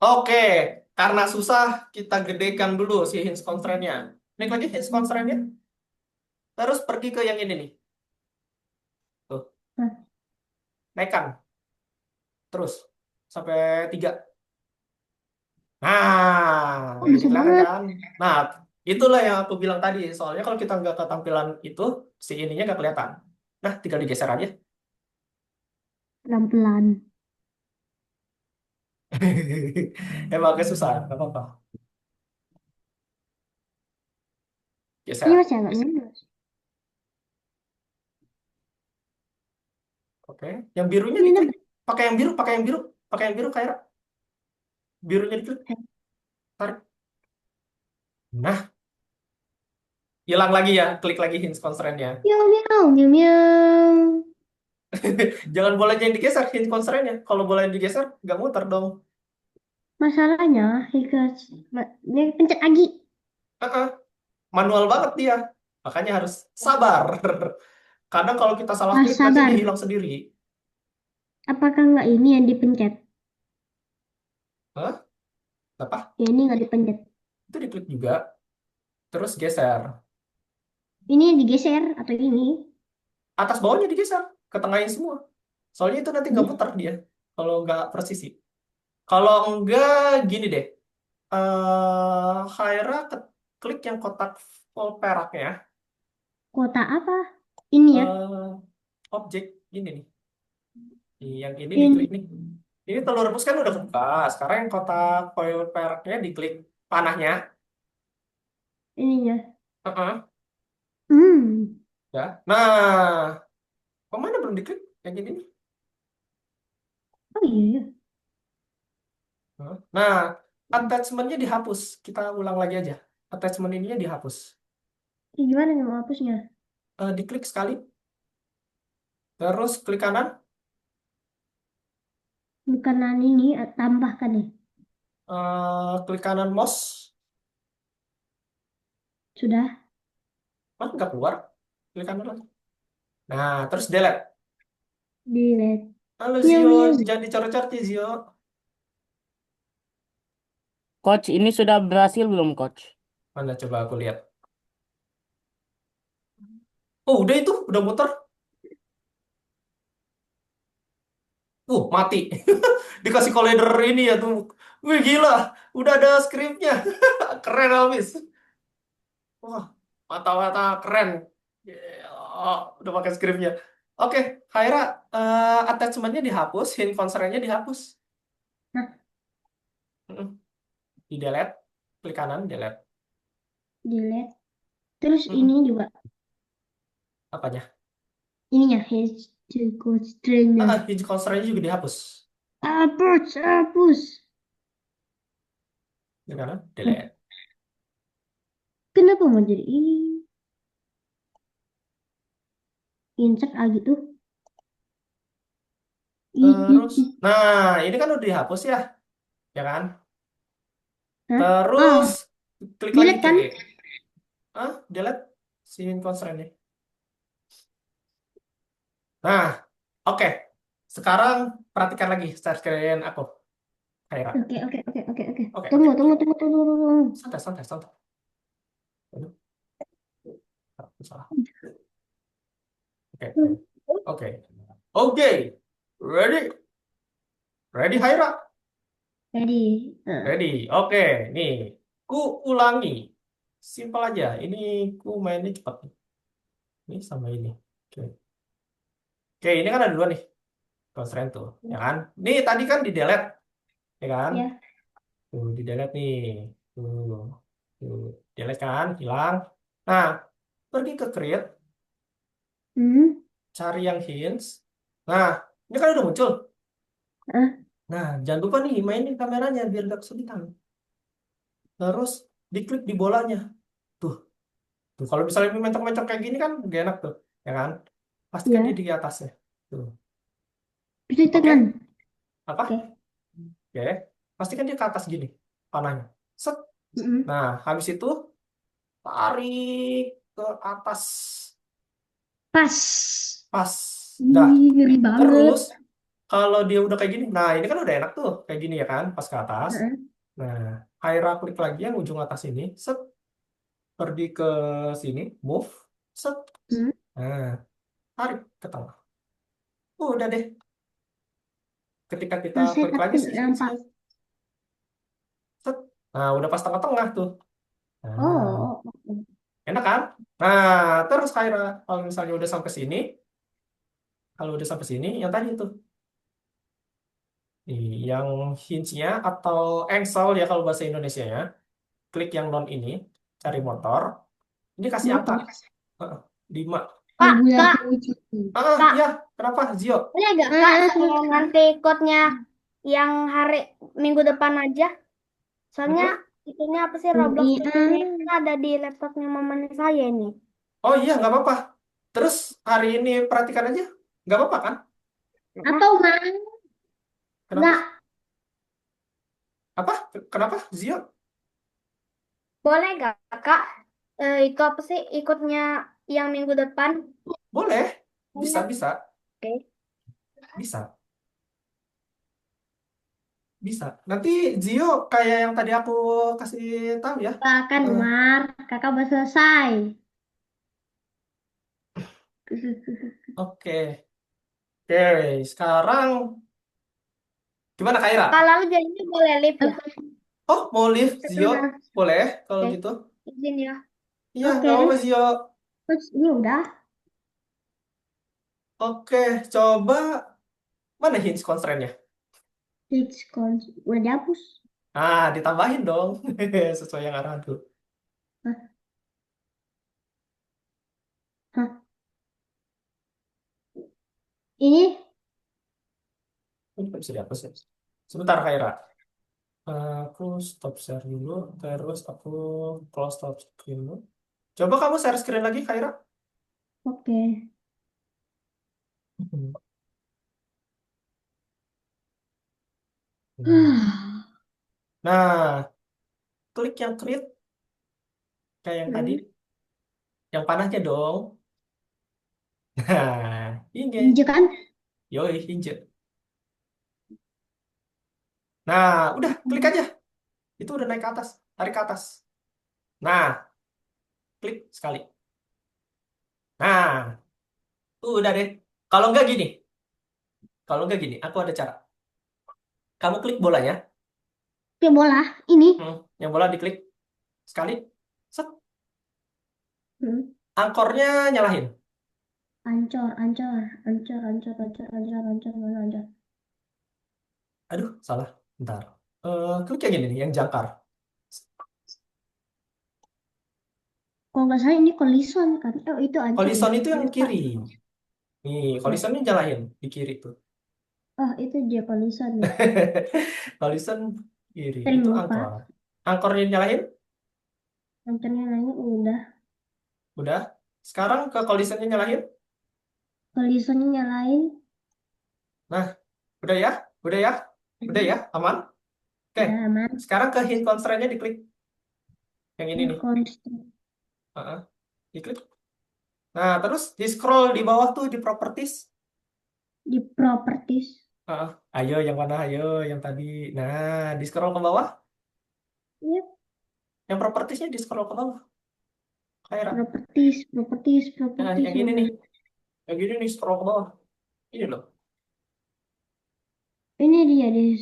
Oke, karena susah, kita gedekan dulu si hinge constraint-nya. Klik lagi hinge constraint-nya, terus pergi ke yang ini nih. Tuh, Nah, naikkan. Terus, sampai 3. Nah, kok jadi bisa kelihatan banget? kan? Nah, itulah yang aku bilang tadi. Soalnya kalau kita nggak ketampilan itu, si ininya nggak kelihatan. Nah, tinggal digeser aja. Pelan-pelan. Emang agak susah, nggak apa-apa. Ini Geser. masih agak minus. Oke. Yang birunya Ini diklik. nebak. Pakai yang biru, pakai yang biru. Pakai yang biru, Kaira. Birunya diklik. Tarik. Nah, hilang lagi ya. Klik lagi hints constraint-nya. Meow meow meow meow. Jangan bolanya yang digeser hints constraint-nya. Kalau bola yang digeser, nggak muter dong. Masalahnya, dia pencet lagi. Heeh. Manual banget dia. Makanya harus sabar. Kadang kalau kita salah Ah, klik, nanti dia sabar. hilang sendiri. Apakah nggak ini yang dipencet? Hah? Apa? Ya ini nggak dipencet. Itu diklik juga. Terus geser. Ini yang digeser atau ini? Atas bawahnya digeser. Ketengahin semua. Soalnya itu nanti nggak muter dia. Kalau nggak presisi. Kalau enggak, gini deh. Haira klik yang kotak full peraknya. Kota apa? Ini ya. eh Objek ini nih. Yang ini diklik Ini nih. Ini telur rebus kan udah kebuka. Sekarang yang kotak foil peraknya diklik panahnya. ininya. Heeh, Hmm. ya. Nah, kemana belum diklik? Yang ini nih. Oh iya, iya. Heeh. Nah, attachment-nya dihapus. Kita ulang lagi aja. Attachment ininya dihapus. Gimana nih mau hapusnya? Diklik sekali. Terus klik kanan. Bukanan ini tambahkan nih. Klik kanan mouse. Sudah. Nggak keluar. Klik kanan lagi. Nah, terus delete. Delete. Halo Meow Zio, meow. jangan dicor-cor ya Zio. Coach, ini sudah berhasil belum, Coach? Mana coba aku lihat. Oh, udah itu, udah muter. Mati. Dikasih collider ini ya tuh. Wih, gila. Udah ada skripnya. Keren habis. Wah, mata-mata keren. Oh, udah pakai skripnya. Oke, Haira, attachment-nya dihapus, hint constraint-nya dihapus. Nah, Mm-mm. Di delete, klik kanan, delete. delete. Terus Mm-mm. ini juga. Apanya? Ininya H2 constrainer. Hint constraint-nya juga dihapus. Hapus, hapus. Klik kanan, delete. Kenapa mau jadi ini? Insert lagi tuh. Terus, nah ini kan udah dihapus ya, ya kan? Hah? Terus Oh, klik lagi delete T. kan? Delete si constraint-nya. Nah, oke. Sekarang perhatikan lagi share screen aku, Kaira. Oke, oke, oke, oke, oke. Oke, Tunggu, oke. tunggu, tunggu, tunggu, tunggu. Santai, santai, santai. Aduh, aku salah. Oke, oke. Oke. Oke. Ready? Ready, Haira? Jadi, Ready. Oke, nih. Ku ulangi. Simpel aja. Ini ku mainnya cepat. Ini sama ini. Oke. Oke, ini kan ada dua nih. Constraint tuh, ya kan? Nih tadi kan di delete, ya kan? ya. Tuh di delete nih, tuh, tuh delete kan, hilang. Nah, pergi ke create, Hmm. cari yang hints. Nah, ini kan udah muncul. Ah, Nah, jangan lupa nih mainin kameranya biar gak kesulitan. Terus diklik di bolanya. Tuh, tuh kalau misalnya mencong-mencong kayak gini kan gak enak tuh, ya kan? Pastikan dia ya. di atasnya. Tuh, Bisa di oke? tangan. Apa? Oke. Oke, pastikan dia ke atas gini, panahnya. Set. Mm-mm. Nah, habis itu tarik ke atas, Pas. pas. Dah. Ih, ngeri banget. Terus kalau dia udah kayak gini, nah ini kan udah enak tuh kayak gini ya kan, pas ke atas. Heeh. Nah, Haira klik lagi yang ujung atas ini, set, pergi ke sini, move, set. Hmm. Nah, tarik ke tengah. Udah deh. Ketika kita Nah, saya klik tapi lagi sih, nggak nampak. set. Nah, udah pas tengah-tengah tuh. Nah, Oh. enak kan? Nah, terus Haira kalau misalnya udah sampai sini, kalau udah sampai sini, yang tadi tuh. Nih, yang hinge-nya atau engsel ya kalau bahasa Indonesia ya. Klik yang non ini, cari motor. Ini kasih angka. Motor. Heeh, 5. Kak, Regular Kak, vehicle. Kak, Ya, kenapa, Zio? boleh gak Kak saya nanti ikutnya yang hari minggu depan aja? Soalnya Mm-mm. itunya apa sih Roblox Studio ini ada di laptopnya mama saya ini. Oh iya, nggak apa-apa. Terus hari ini perhatikan aja. Nggak apa-apa kan? Atau mau Kenapa? nggak? Apa? Kenapa, Zio? Boleh gak Kak? Itu apa sih ikutnya yang minggu depan? Boleh. Bisa, Boleh. bisa. Oke. Bisa. Bisa. Nanti Zio kayak yang tadi aku kasih tahu ya. Kan Eh, Umar, kakak udah selesai. oke. Oke, sekarang gimana Kaira? Kalau jadinya boleh live ya? Oh, mau live Zio? Sekarang, Boleh kalau Oke, gitu. izin ya. Iya, oke, nggak apa-apa Zio. terus ini udah. Oke, coba mana hints constraint-nya? Udah dihapus. Ditambahin dong. Sesuai yang arahan tuh. Hah? Hah? Ini Ini nggak bisa dihapus ya. Sebentar, Kaira. Aku stop share dulu. Terus aku close stop screen dulu. Coba kamu share screen lagi, Kaira. oke. Nah, klik yang create kayak yang tadi. Yang panahnya dong. Nah, ini. Injek kan? Yoi, injek. Nah, udah, klik aja. Itu udah naik ke atas. Tarik ke atas. Nah, klik sekali. Nah, udah deh. Kalau nggak gini. Kalau nggak gini, aku ada cara. Kamu klik bolanya. Oke, bola. Ini. Yang bola diklik sekali. Set. Hmm. Angkornya nyalahin. Ancor, ancor, ancor, ancor, ancor, ancor, ancor, mana ancor. Aduh, salah. Bentar. Klik yang ini nih, yang jangkar. Kalau nggak salah ini kolison kan? Oh, itu ancor ya? Horizon itu yang Lupa. kiri. Nih, Ya. horizonnya nyalahin di kiri tuh. Oh, itu dia kolison ya. Horizon kiri. Sering Itu lupa. angkor. Angkornya nyalahin? Ancornya nanya udah. Udah. Sekarang ke horizonnya nyalahin? Kolisonnya nyalain. Nah, udah ya? Udah ya? Udah ya? Aman? Oke. Udah aman. Sekarang ke hint constraint-nya diklik. Yang ini Ini nih. konstru. Heeh. Diklik. Nah, terus di scroll di bawah tuh di properties. Di properties. Heeh. Ayo yang mana? Ayo yang tadi. Nah, di scroll ke bawah. Yep. Yang propertiesnya di scroll ke bawah. Kayak Properties, properties, Nah, properties. yang ini nih. Yang ini nih scroll ke bawah. Ini loh. Ini dia di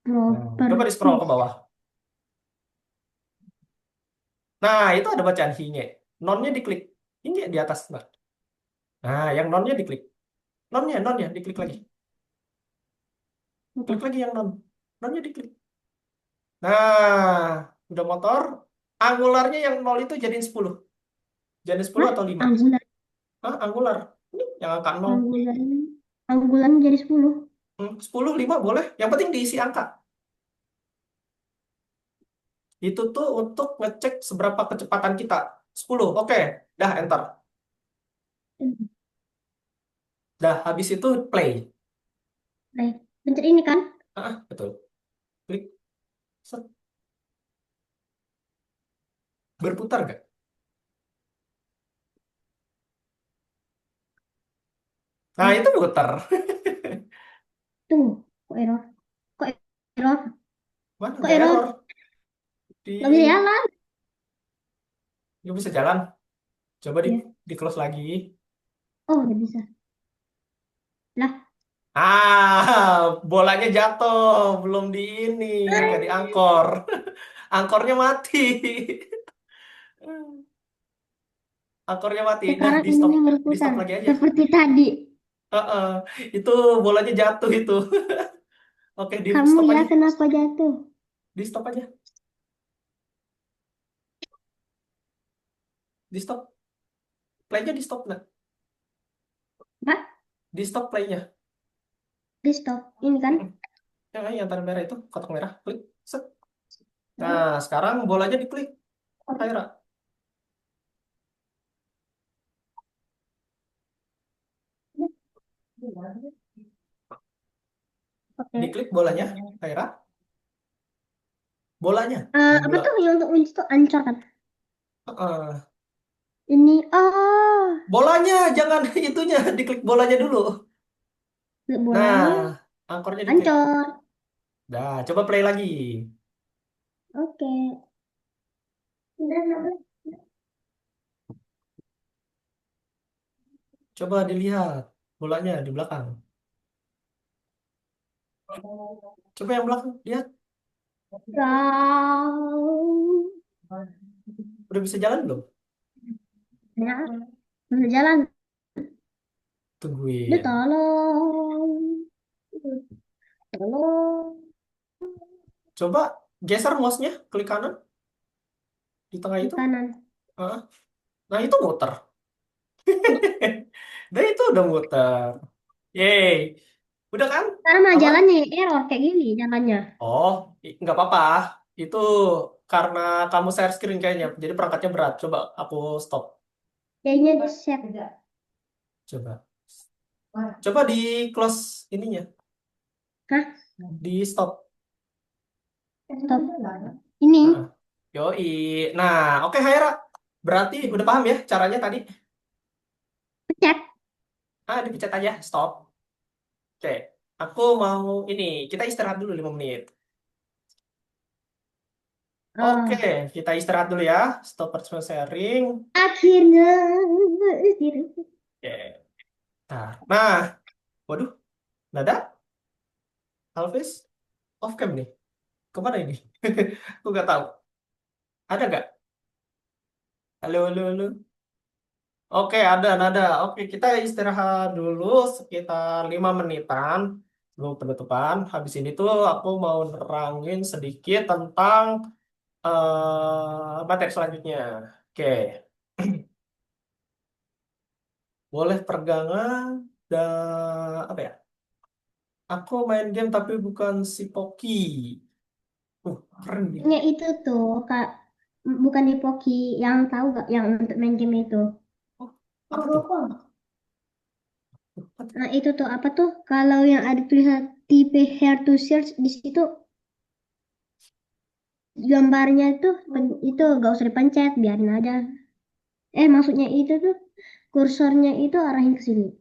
Nah, coba di scroll ke properties. bawah. Nah, itu ada bacaan hinge. Nonnya diklik. Hinge di atas. Nah, yang nonnya diklik. Nonnya diklik lagi. Klik Apa? lagi yang non. Nonnya diklik. Nah, udah motor. Angularnya yang 0 itu jadiin 10. Jadiin 10 Hah? atau 5. Angular, Hah, angular. Ini yang angka 0. angularnya, angularnya jadi 10. 10, 5 boleh. Yang penting diisi angka. Itu tuh untuk ngecek seberapa kecepatan kita. 10. Oke. Dah, enter. Dah, habis itu play. Baik. Pencet ini kan? Betul. Klik. Set. Berputar nggak? Nah, Hah? itu muter. Tunggu. Kok error? Kok error? Mana Kok nggak error? error? Gak bisa Di jalan. nggak bisa jalan. Coba Ya. di close lagi. Oh, udah bisa. Lah. Bolanya jatuh, belum di ini, nggak diangkor. Angkornya mati. Angkornya mati. Dah, Sekarang ininya di stop berputar. lagi aja. Seperti tadi. Heeh. Itu bolanya jatuh itu. Oke, di Kamu stop ya aja. kenapa jatuh? Di stop aja. Di stop. Playnya di stop nggak? di stop playnya. Di stop. Ini kan? Yang tanda merah itu, kotak merah, klik. Set. Nah, sekarang bolanya diklik, Kaira. Oke. Diklik bolanya, Kaira. Bolanya. Apa Bola. tuh yang untuk wins tuh ancur kan? Heeh. Ini, Bolanya, jangan itunya, diklik bolanya dulu. bolanya Nah, ankornya diklik. ancur. Nah, coba play lagi. Oke. Coba dilihat bolanya di belakang. Coba yang belakang, lihat. Kau. Udah bisa jalan belum? Ya, bisa jalan. Dia Tungguin. tolong. Tolong. Coba geser mouse-nya, klik kanan di tengah Di itu. kanan. Ah, Nah, itu muter. Nah, itu udah muter. Yeay. Udah kan? Karena mah Aman? jalannya error kayak gini jalannya. Oh, nggak apa-apa. Itu karena kamu share screen kayaknya. Jadi perangkatnya berat. Coba aku stop. Kayaknya di set. Coba. Coba di close ininya. Hah? Di stop. Stop. Ini. Nah, yoi. Nah, oke Haira. Berarti udah paham ya caranya tadi? Pencet. Dipencet aja. Stop. Oke. Aku mau ini. Kita istirahat dulu 5 menit. Oke, Oh, kita istirahat dulu ya. Stop personal sharing. akhirnya. Oke. Nah, waduh, nada, Alvis, off cam nih. Kemana ini? Aku nggak tahu. Ada nggak? Halo, halo, halo. Oke, ada nada. Oke, kita istirahat dulu sekitar 5 menitan sebelum penutupan. Habis ini tuh aku mau nerangin sedikit tentang materi selanjutnya. Oke, boleh peregangan dan apa ya? Aku main game tapi bukan si Poki. Keren nih. Nya itu tuh, Kak. Bukan di Poki. Yang tahu gak yang untuk main game itu? Oh, apa tuh? Nah, itu tuh apa tuh? Kalau yang ada tulisan tipe hair to search di situ gambarnya itu itu gak usah dipencet, biarin aja. Maksudnya itu tuh kursornya itu arahin ke sini.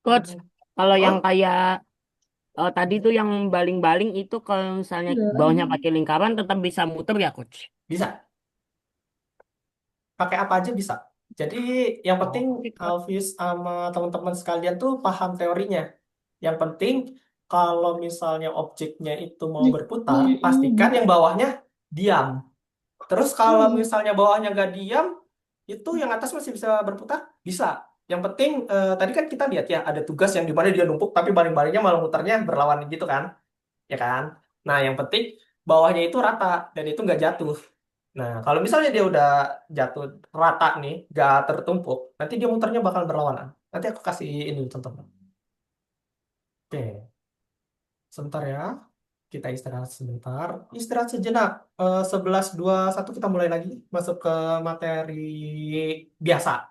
Coach, kalau yang Oh, kayak tadi tuh yang baling-baling itu kalau misalnya bawahnya Iya. pakai lingkaran tetap bisa muter ya, Coach? bisa. Pakai apa aja bisa. Jadi yang penting Oh, oke, Coach. Alvis sama teman-teman sekalian tuh paham teorinya. Yang penting kalau misalnya objeknya itu mau berputar, Yang ini pastikan yang bawahnya diam. Terus kalau misalnya bawahnya nggak diam, itu yang atas masih bisa berputar? Bisa. Yang penting tadi kan kita lihat ya ada tugas yang dimana dia numpuk tapi baling-balingnya malah muternya berlawanan gitu kan, ya kan? Nah yang penting bawahnya itu rata dan itu nggak jatuh. Nah kalau misalnya dia udah jatuh rata nih, nggak tertumpuk, nanti dia muternya bakal berlawanan. Nanti aku kasih ini contoh. Oke, sebentar ya. Kita istirahat sebentar. Istirahat sejenak. 11.21 kita mulai lagi masuk ke materi biasa.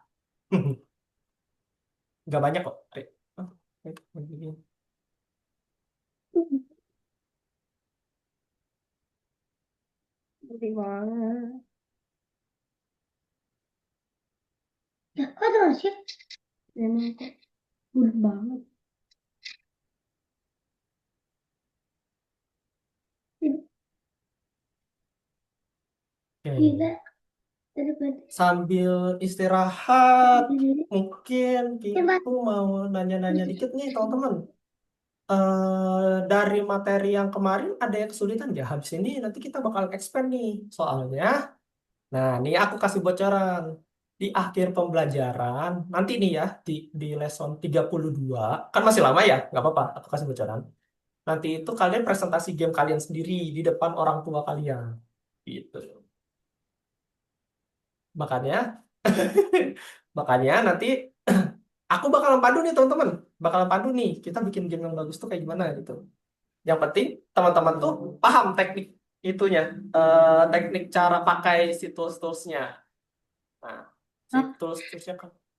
Nggak banyak kok. Oh, begini. gede banget. Ya, kok ada sih? Memang kok udah banget. Gila, Oke. daripada Sambil istirahat, ini. mungkin Coba. aku mau nanya-nanya dikit nih teman-teman. Dari materi yang kemarin ada yang kesulitan nggak? Habis ini nanti kita bakal expand nih soalnya. Nah, nih aku kasih bocoran. Di akhir pembelajaran, nanti nih ya, di lesson 32 kan masih lama ya, nggak apa-apa, aku kasih bocoran. Nanti itu kalian presentasi game kalian sendiri di depan orang tua kalian. Gitu. Makanya, makanya nanti Aku bakalan pandu nih teman-teman, bakalan pandu nih kita bikin game yang bagus tuh kayak gimana gitu. Yang penting teman-teman tuh paham teknik itunya, teknik cara pakai si tools-toolsnya. Nah, si Oh, tools-toolsnya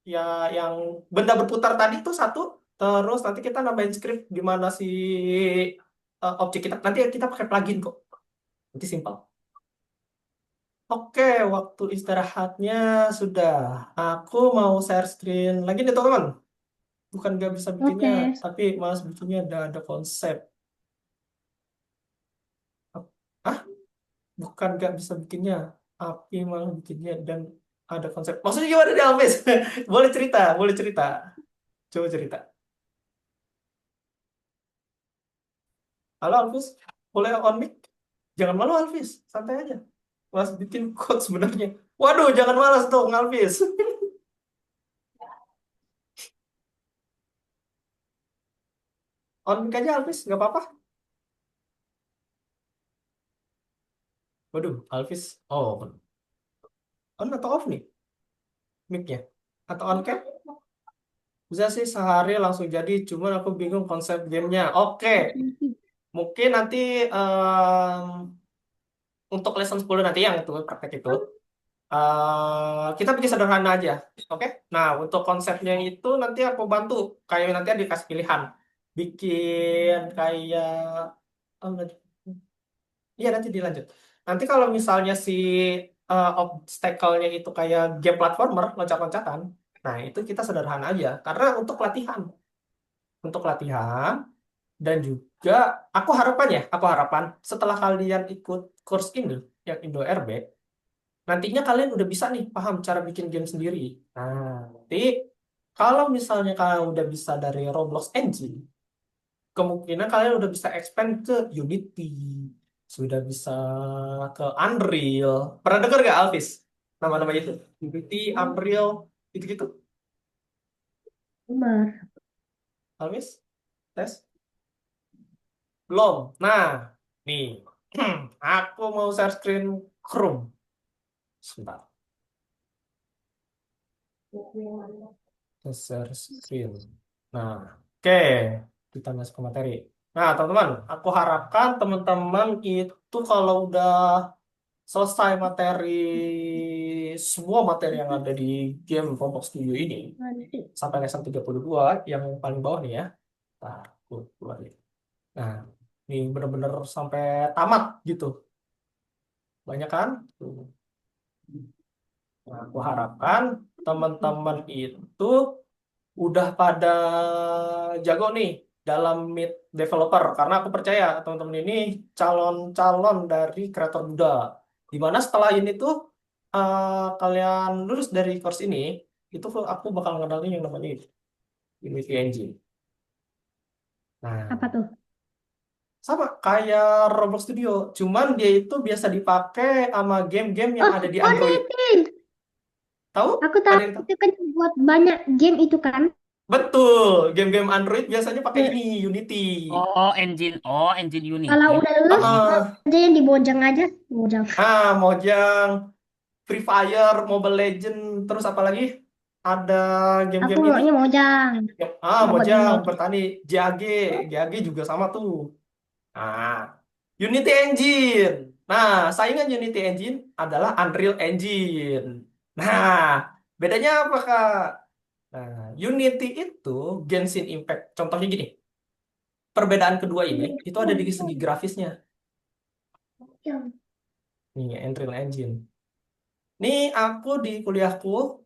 ya yang benda berputar tadi tuh satu, terus nanti kita nambahin script di mana si objek kita nanti kita pakai plugin kok. Nanti simpel. Oke, waktu istirahatnya sudah. Aku mau share screen lagi nih teman-teman. Bukan nggak bisa bikinnya, oke. tapi malas bikinnya ada konsep. Ah, bukan nggak bisa bikinnya, tapi malah bikinnya dan ada konsep. Maksudnya gimana nih Alves? Boleh cerita, boleh cerita. Coba cerita. Halo Alvis, boleh on mic? Jangan malu Alvis, santai aja. Mas bikin code sebenarnya. Waduh, jangan malas dong Alvis. On mic aja Alvis, nggak apa-apa. Waduh, Alvis. Oh, on atau off nih mic-nya? Atau on cam? Bisa sih sehari langsung jadi, cuman aku bingung konsep gamenya. Oke, mungkin nanti untuk lesson 10 nanti yang itu praktek itu, kita bikin sederhana aja. Oke? Nah, untuk konsepnya itu nanti aku bantu. Kayak nanti ada dikasih pilihan. Bikin kayak... Oh, iya, nanti dilanjut. Nanti kalau misalnya si obstacle-nya itu kayak game platformer, loncat-loncatan, nah itu kita sederhana aja. Karena untuk latihan. Untuk latihan, dan juga aku harapan setelah kalian ikut course ini, yang Indo RB, nantinya kalian udah bisa nih paham cara bikin game sendiri. Nah, nanti kalau misalnya kalian udah bisa dari Roblox Engine, kemungkinan kalian udah bisa expand ke Unity, sudah bisa ke Unreal. Pernah dengar gak Alvis? Nama-nama itu. Unity, Unreal, gitu-gitu. Sabar. Alvis, tes? Belum. Nah, nih. Aku mau share screen Chrome. Sebentar. Share screen. Nah, oke. Kita masuk ke materi. Nah, teman-teman, aku harapkan teman-teman itu kalau udah selesai materi, semua materi yang ada di game Roblox Studio ini, Nanti. sampai lesson 32, yang paling bawah nih ya. Nah, aku keluar nih. Nah, ini bener-bener sampai tamat gitu. Banyak kan? Tuh. Nah, aku harapkan teman-teman itu udah pada jago nih dalam Meet developer karena aku percaya teman-teman ini calon-calon dari kreator muda. Dimana setelah ini tuh kalian lulus dari course ini, itu aku bakal ngenalin yang namanya Unity Engine. Apa Nah, tuh? sama kayak Roblox Studio, cuman dia itu biasa dipakai sama game-game yang Oh, ada di Android. Unity. Tahu? Aku Ada tahu yang tahu? itu kan buat banyak game itu kan. Betul, game-game Android biasanya pakai Ya, ini Unity. Oh, engine kalau Unity. udah lulus, Ah, aja yang di Bojang aja. Bojang. Mojang, Free Fire, Mobile Legend, terus apa lagi? Ada Aku game-game ini. maunya Mojang. Nggak buat game Mojang, lagi. Bertani, JAG, JAG juga sama tuh. Nah, Unity Engine. Nah, saingan Unity Engine adalah Unreal Engine. Nah, bedanya apa, Kak? Nah, Unity itu Genshin Impact. Contohnya gini, perbedaan kedua ini itu ada di segi grafisnya. Nih, Unreal Engine. Nih, aku di kuliahku,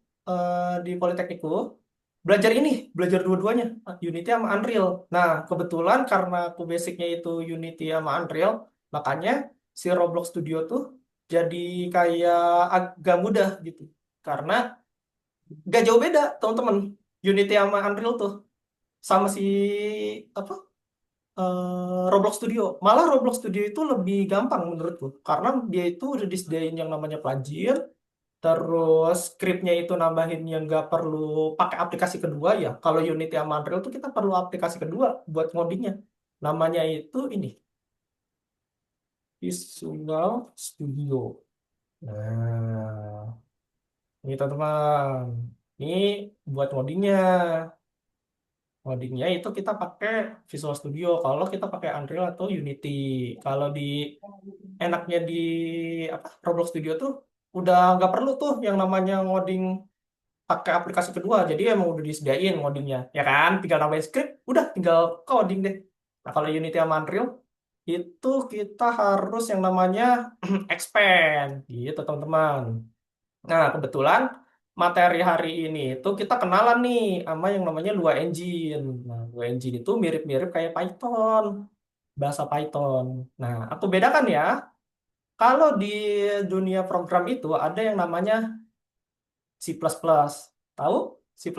di Politeknikku, belajar dua-duanya, Unity sama Unreal. Nah, kebetulan karena aku basicnya itu Unity sama Unreal, makanya si Roblox Studio tuh jadi kayak agak mudah gitu. Karena gak jauh beda, teman-teman. Unity sama Unreal tuh sama si apa Roblox Studio. Malah Roblox Studio itu lebih gampang menurutku karena dia itu udah disediain yang namanya plugin. Terus scriptnya itu nambahin yang nggak perlu pakai aplikasi kedua ya. Kalau Unity sama Unreal tuh kita perlu aplikasi kedua buat ngodingnya. Namanya itu ini Visual Studio. Nah, ini teman-teman. Ini buat ngodingnya. Ngodingnya itu kita pakai Visual Studio. Kalau kita pakai Unreal atau Unity. Kalau di enaknya di apa Roblox Studio tuh udah nggak perlu tuh yang namanya ngoding pakai aplikasi kedua. Jadi emang udah disediain ngodingnya, ya kan? Tinggal nambahin script, udah tinggal coding deh. Nah, kalau Unity sama Unreal itu kita harus yang namanya expand gitu, teman-teman. Nah, kebetulan materi hari ini itu kita kenalan nih sama yang namanya Lua Engine. Nah, Lua Engine itu mirip-mirip kayak Python, bahasa Python. Nah, aku bedakan ya. Kalau di dunia program itu ada yang namanya C++. Tahu C++?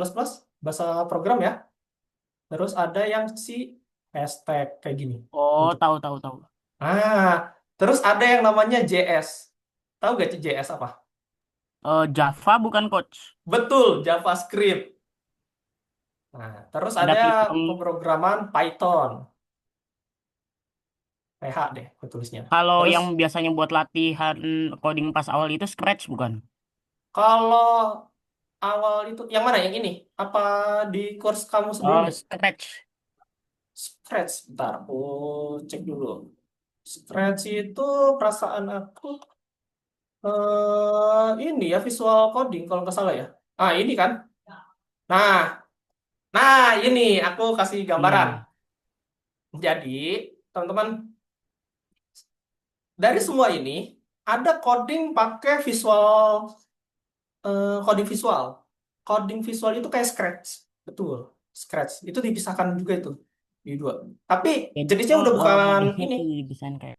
Bahasa program ya. Terus ada yang C hashtag kayak gini. Oh, Bentuk. tahu tahu tahu. Terus ada yang namanya JS. Tahu gak JS apa? Java bukan coach. Betul, JavaScript. Nah, terus Ada ada Python. pemrograman Python. PH deh aku tulisnya. Kalau Terus yang biasanya buat latihan coding pas awal itu Scratch bukan? kalau awal itu yang mana yang ini? Apa di course kamu Oh, sebelumnya? Scratch. Scratch, bentar, aku cek dulu. Scratch itu perasaan aku ini ya visual coding kalau nggak salah ya. Ini kan. Nah, ini aku kasih Iya, gambaran. iya. Jadi, teman-teman, dari semua ini ada coding pakai visual coding visual. Coding visual itu kayak Scratch. Betul. Scratch. Itu dipisahkan juga itu di dua. Tapi Jadi jenisnya tuh udah bukan bedanya ini. tuh di desain kayak.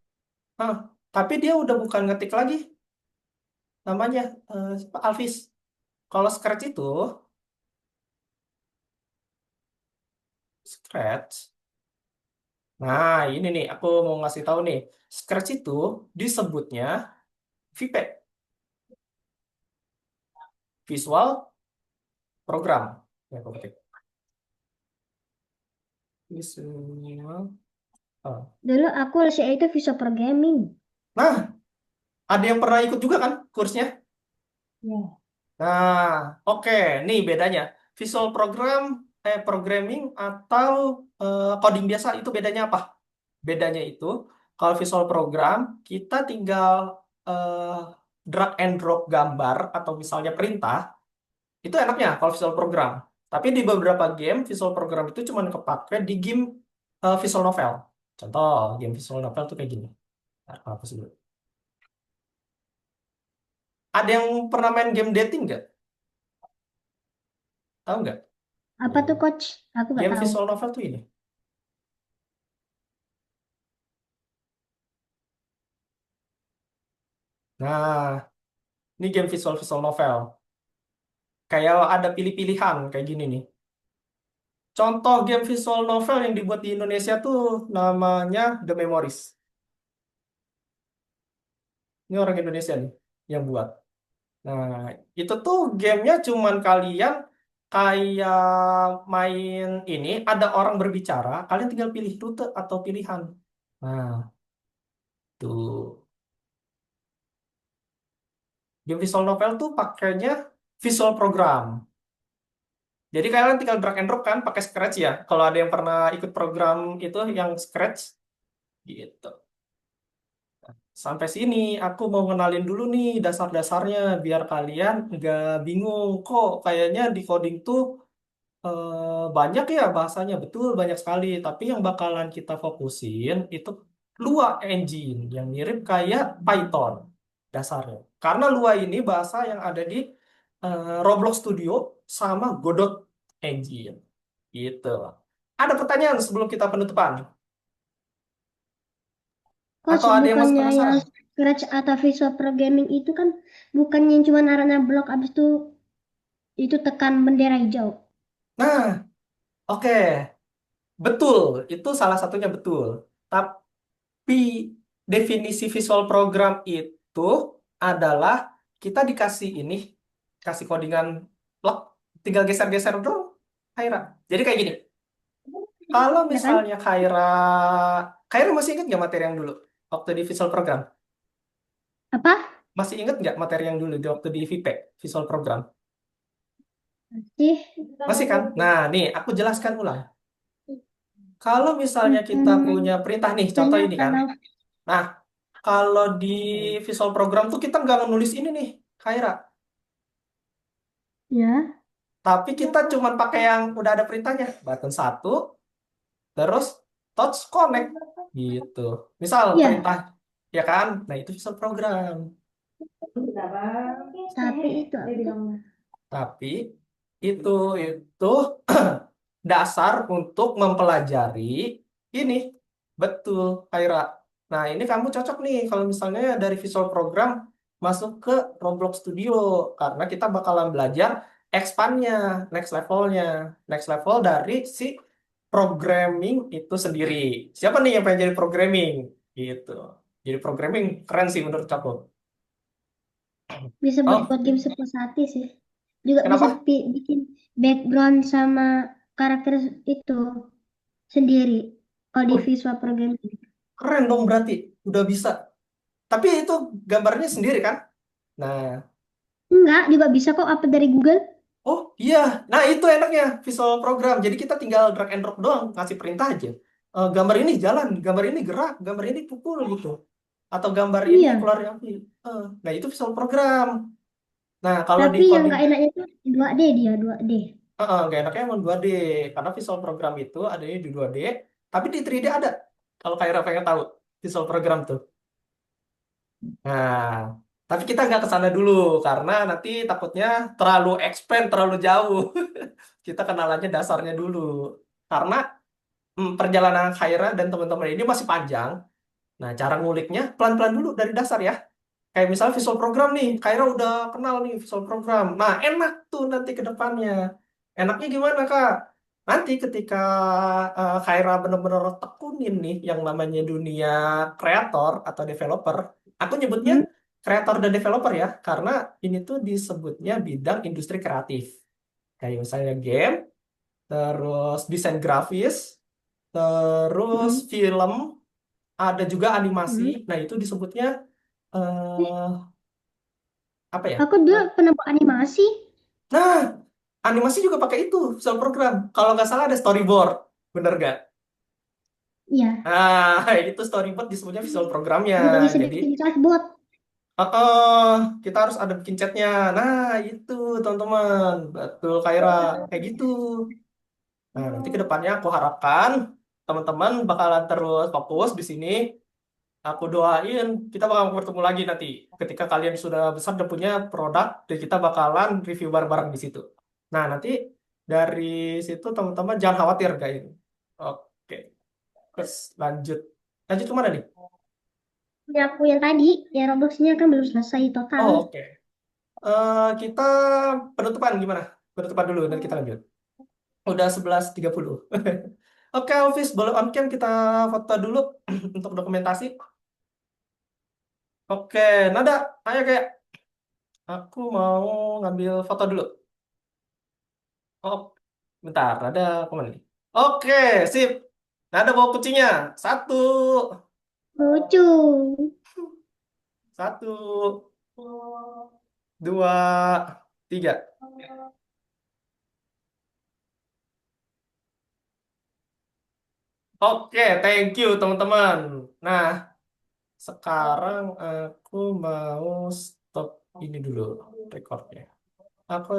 Hah, tapi dia udah bukan ngetik lagi namanya Alvis. Kalau Scratch itu Scratch. Nah, ini nih aku mau ngasih tahu nih. Scratch itu disebutnya VP, Visual Program. Ya, aku ketik. Visual. Oh. Dulu aku LCA itu visual programming. Nah, ada yang pernah ikut juga kan kursnya? Ya. Nah, oke. Nih bedanya. Visual program, programming atau coding biasa itu bedanya apa? Bedanya itu, kalau visual program, kita tinggal eh, drag and drop gambar atau misalnya perintah, itu enaknya kalau visual program. Tapi di beberapa game, visual program itu cuma kepake di game visual novel. Contoh, game visual novel tuh kayak gini. Nah, apa sih dulu? Ada yang pernah main game dating nggak? Tahu nggak? Apa tuh coach? Aku nggak Game tahu. visual novel tuh ini. Nah, ini game visual visual novel. Kayak ada pilih-pilihan kayak gini nih. Contoh game visual novel yang dibuat di Indonesia tuh namanya The Memories. Ini orang Indonesia nih yang buat. Nah, itu tuh gamenya cuman kalian kayak main ini, ada orang berbicara, kalian tinggal pilih rute atau pilihan. Nah, tuh. Game visual novel tuh pakainya visual program. Jadi kalian tinggal drag and drop kan pakai Scratch ya. Kalau ada yang pernah ikut program itu yang Scratch gitu. Sampai sini aku mau ngenalin dulu nih dasar-dasarnya biar kalian nggak bingung kok kayaknya di coding tuh banyak ya bahasanya betul banyak sekali. Tapi yang bakalan kita fokusin itu Lua Engine yang mirip kayak Python dasarnya. Karena Lua ini bahasa yang ada di Roblox Studio sama Godot Engine gitu. Ada pertanyaan sebelum kita penutupan? Coach, Atau ada yang masih bukannya yang penasaran? Scratch atau visual programming itu kan bukannya cuma narana blok abis itu tekan bendera hijau. Nah, oke. Betul, itu salah satunya betul. Tapi definisi visual program itu adalah kita dikasih ini, kasih codingan blok, tinggal geser-geser dong, Kaira. Jadi kayak gini, kalau Ya kan? misalnya Kaira masih ingat nggak materi yang dulu waktu di visual program? Apa? Masih ingat nggak materi yang dulu di waktu di VP, visual program? Sih. Masih kan? Nah, nih aku jelaskan ulang. Kalau misalnya kita punya Hmm, perintah nih, contoh misalnya ini kan. kalau Nah, kalau di Visual Program tuh kita nggak nulis ini nih, Kaira. ya, Tapi kita cuma pakai yang udah ada perintahnya. Button satu, terus touch connect. Gitu. Misal ya, perintah, ya kan? Nah, itu Visual Program. tapi itu apa? Tapi itu dasar untuk mempelajari ini. Betul, Kaira. Nah, ini kamu cocok nih kalau misalnya dari Visual Program masuk ke Roblox Studio karena kita bakalan belajar expand-nya, next levelnya, next level dari si programming itu sendiri. Siapa nih yang pengen jadi programming? Gitu. Jadi programming keren sih menurut aku. Bisa Oh, buat game sepuluh sih. Juga bisa kenapa? bikin background sama karakter itu sendiri. Kalau di Wih, visual program. keren dong berarti. Udah bisa. Tapi itu gambarnya sendiri kan? Nah, Enggak, juga bisa kok upload dari Google. oh iya. Nah itu enaknya visual program. Jadi kita tinggal drag and drop doang, ngasih perintah aja. Gambar ini jalan, gambar ini gerak, gambar ini pukul gitu. Atau gambar ini Iya, keluar api. Nah itu visual program. Nah kalau di tapi yang coding, nggak enaknya tuh 2D dia, 2D. nggak enaknya emang 2D. Karena visual program itu adanya di 2D, tapi di 3D ada. Kalau Kaira pengen tahu visual program tuh. Nah, tapi kita nggak ke sana dulu karena nanti takutnya terlalu expand, terlalu jauh. Kita kenalannya dasarnya dulu. Karena perjalanan Khaira dan teman-teman ini masih panjang. Nah, cara nguliknya pelan-pelan dulu dari dasar ya. Kayak misalnya visual program nih, Khaira udah kenal nih visual program. Nah, enak tuh nanti ke depannya. Enaknya gimana, Kak? Nanti ketika Khaira benar-benar tekunin nih yang namanya dunia kreator atau developer, aku nyebutnya Hmm? kreator dan developer ya, karena ini tuh disebutnya bidang industri kreatif. Kayak misalnya game, terus desain grafis, terus Hmm? film, ada juga animasi. Hmm? Nah, itu disebutnya Eh, eh apa ya? aku dulu pernah buat animasi. Nah, animasi juga pakai itu, visual program. Kalau nggak salah ada storyboard, bener nggak? Iya, Nah, itu storyboard disebutnya visual programnya. juga bisa Jadi, dibikin chatbot. kita harus ada bikin chatnya. Nah, itu teman-teman, betul Kaira, kayak gitu. Nah, nanti ke depannya aku harapkan teman-teman bakalan terus fokus di sini. Aku doain kita bakal bertemu lagi nanti ketika kalian sudah besar dan punya produk dan kita bakalan review bareng-bareng di situ. Nah, nanti dari situ teman-teman jangan khawatir guys. Oke, terus lanjut. Lanjut kemana nih? Ya aku yang tadi, ya Robloxnya kan belum selesai total. Oh, oke. Kita penutupan gimana? Penutupan dulu nanti kita lanjut. Udah 11.30. Oke, Alvis, boleh on cam kita foto dulu untuk dokumentasi. Oke, Nada, ayo kayak aku mau ngambil foto dulu. Oh, bentar, ada kemana nih? Oke, sip. Nah, ada bawa kucingnya. Satu, Lucu. satu, dua, tiga. Oke, thank you teman-teman. Nah, sekarang aku mau stop ini dulu recordnya. Aku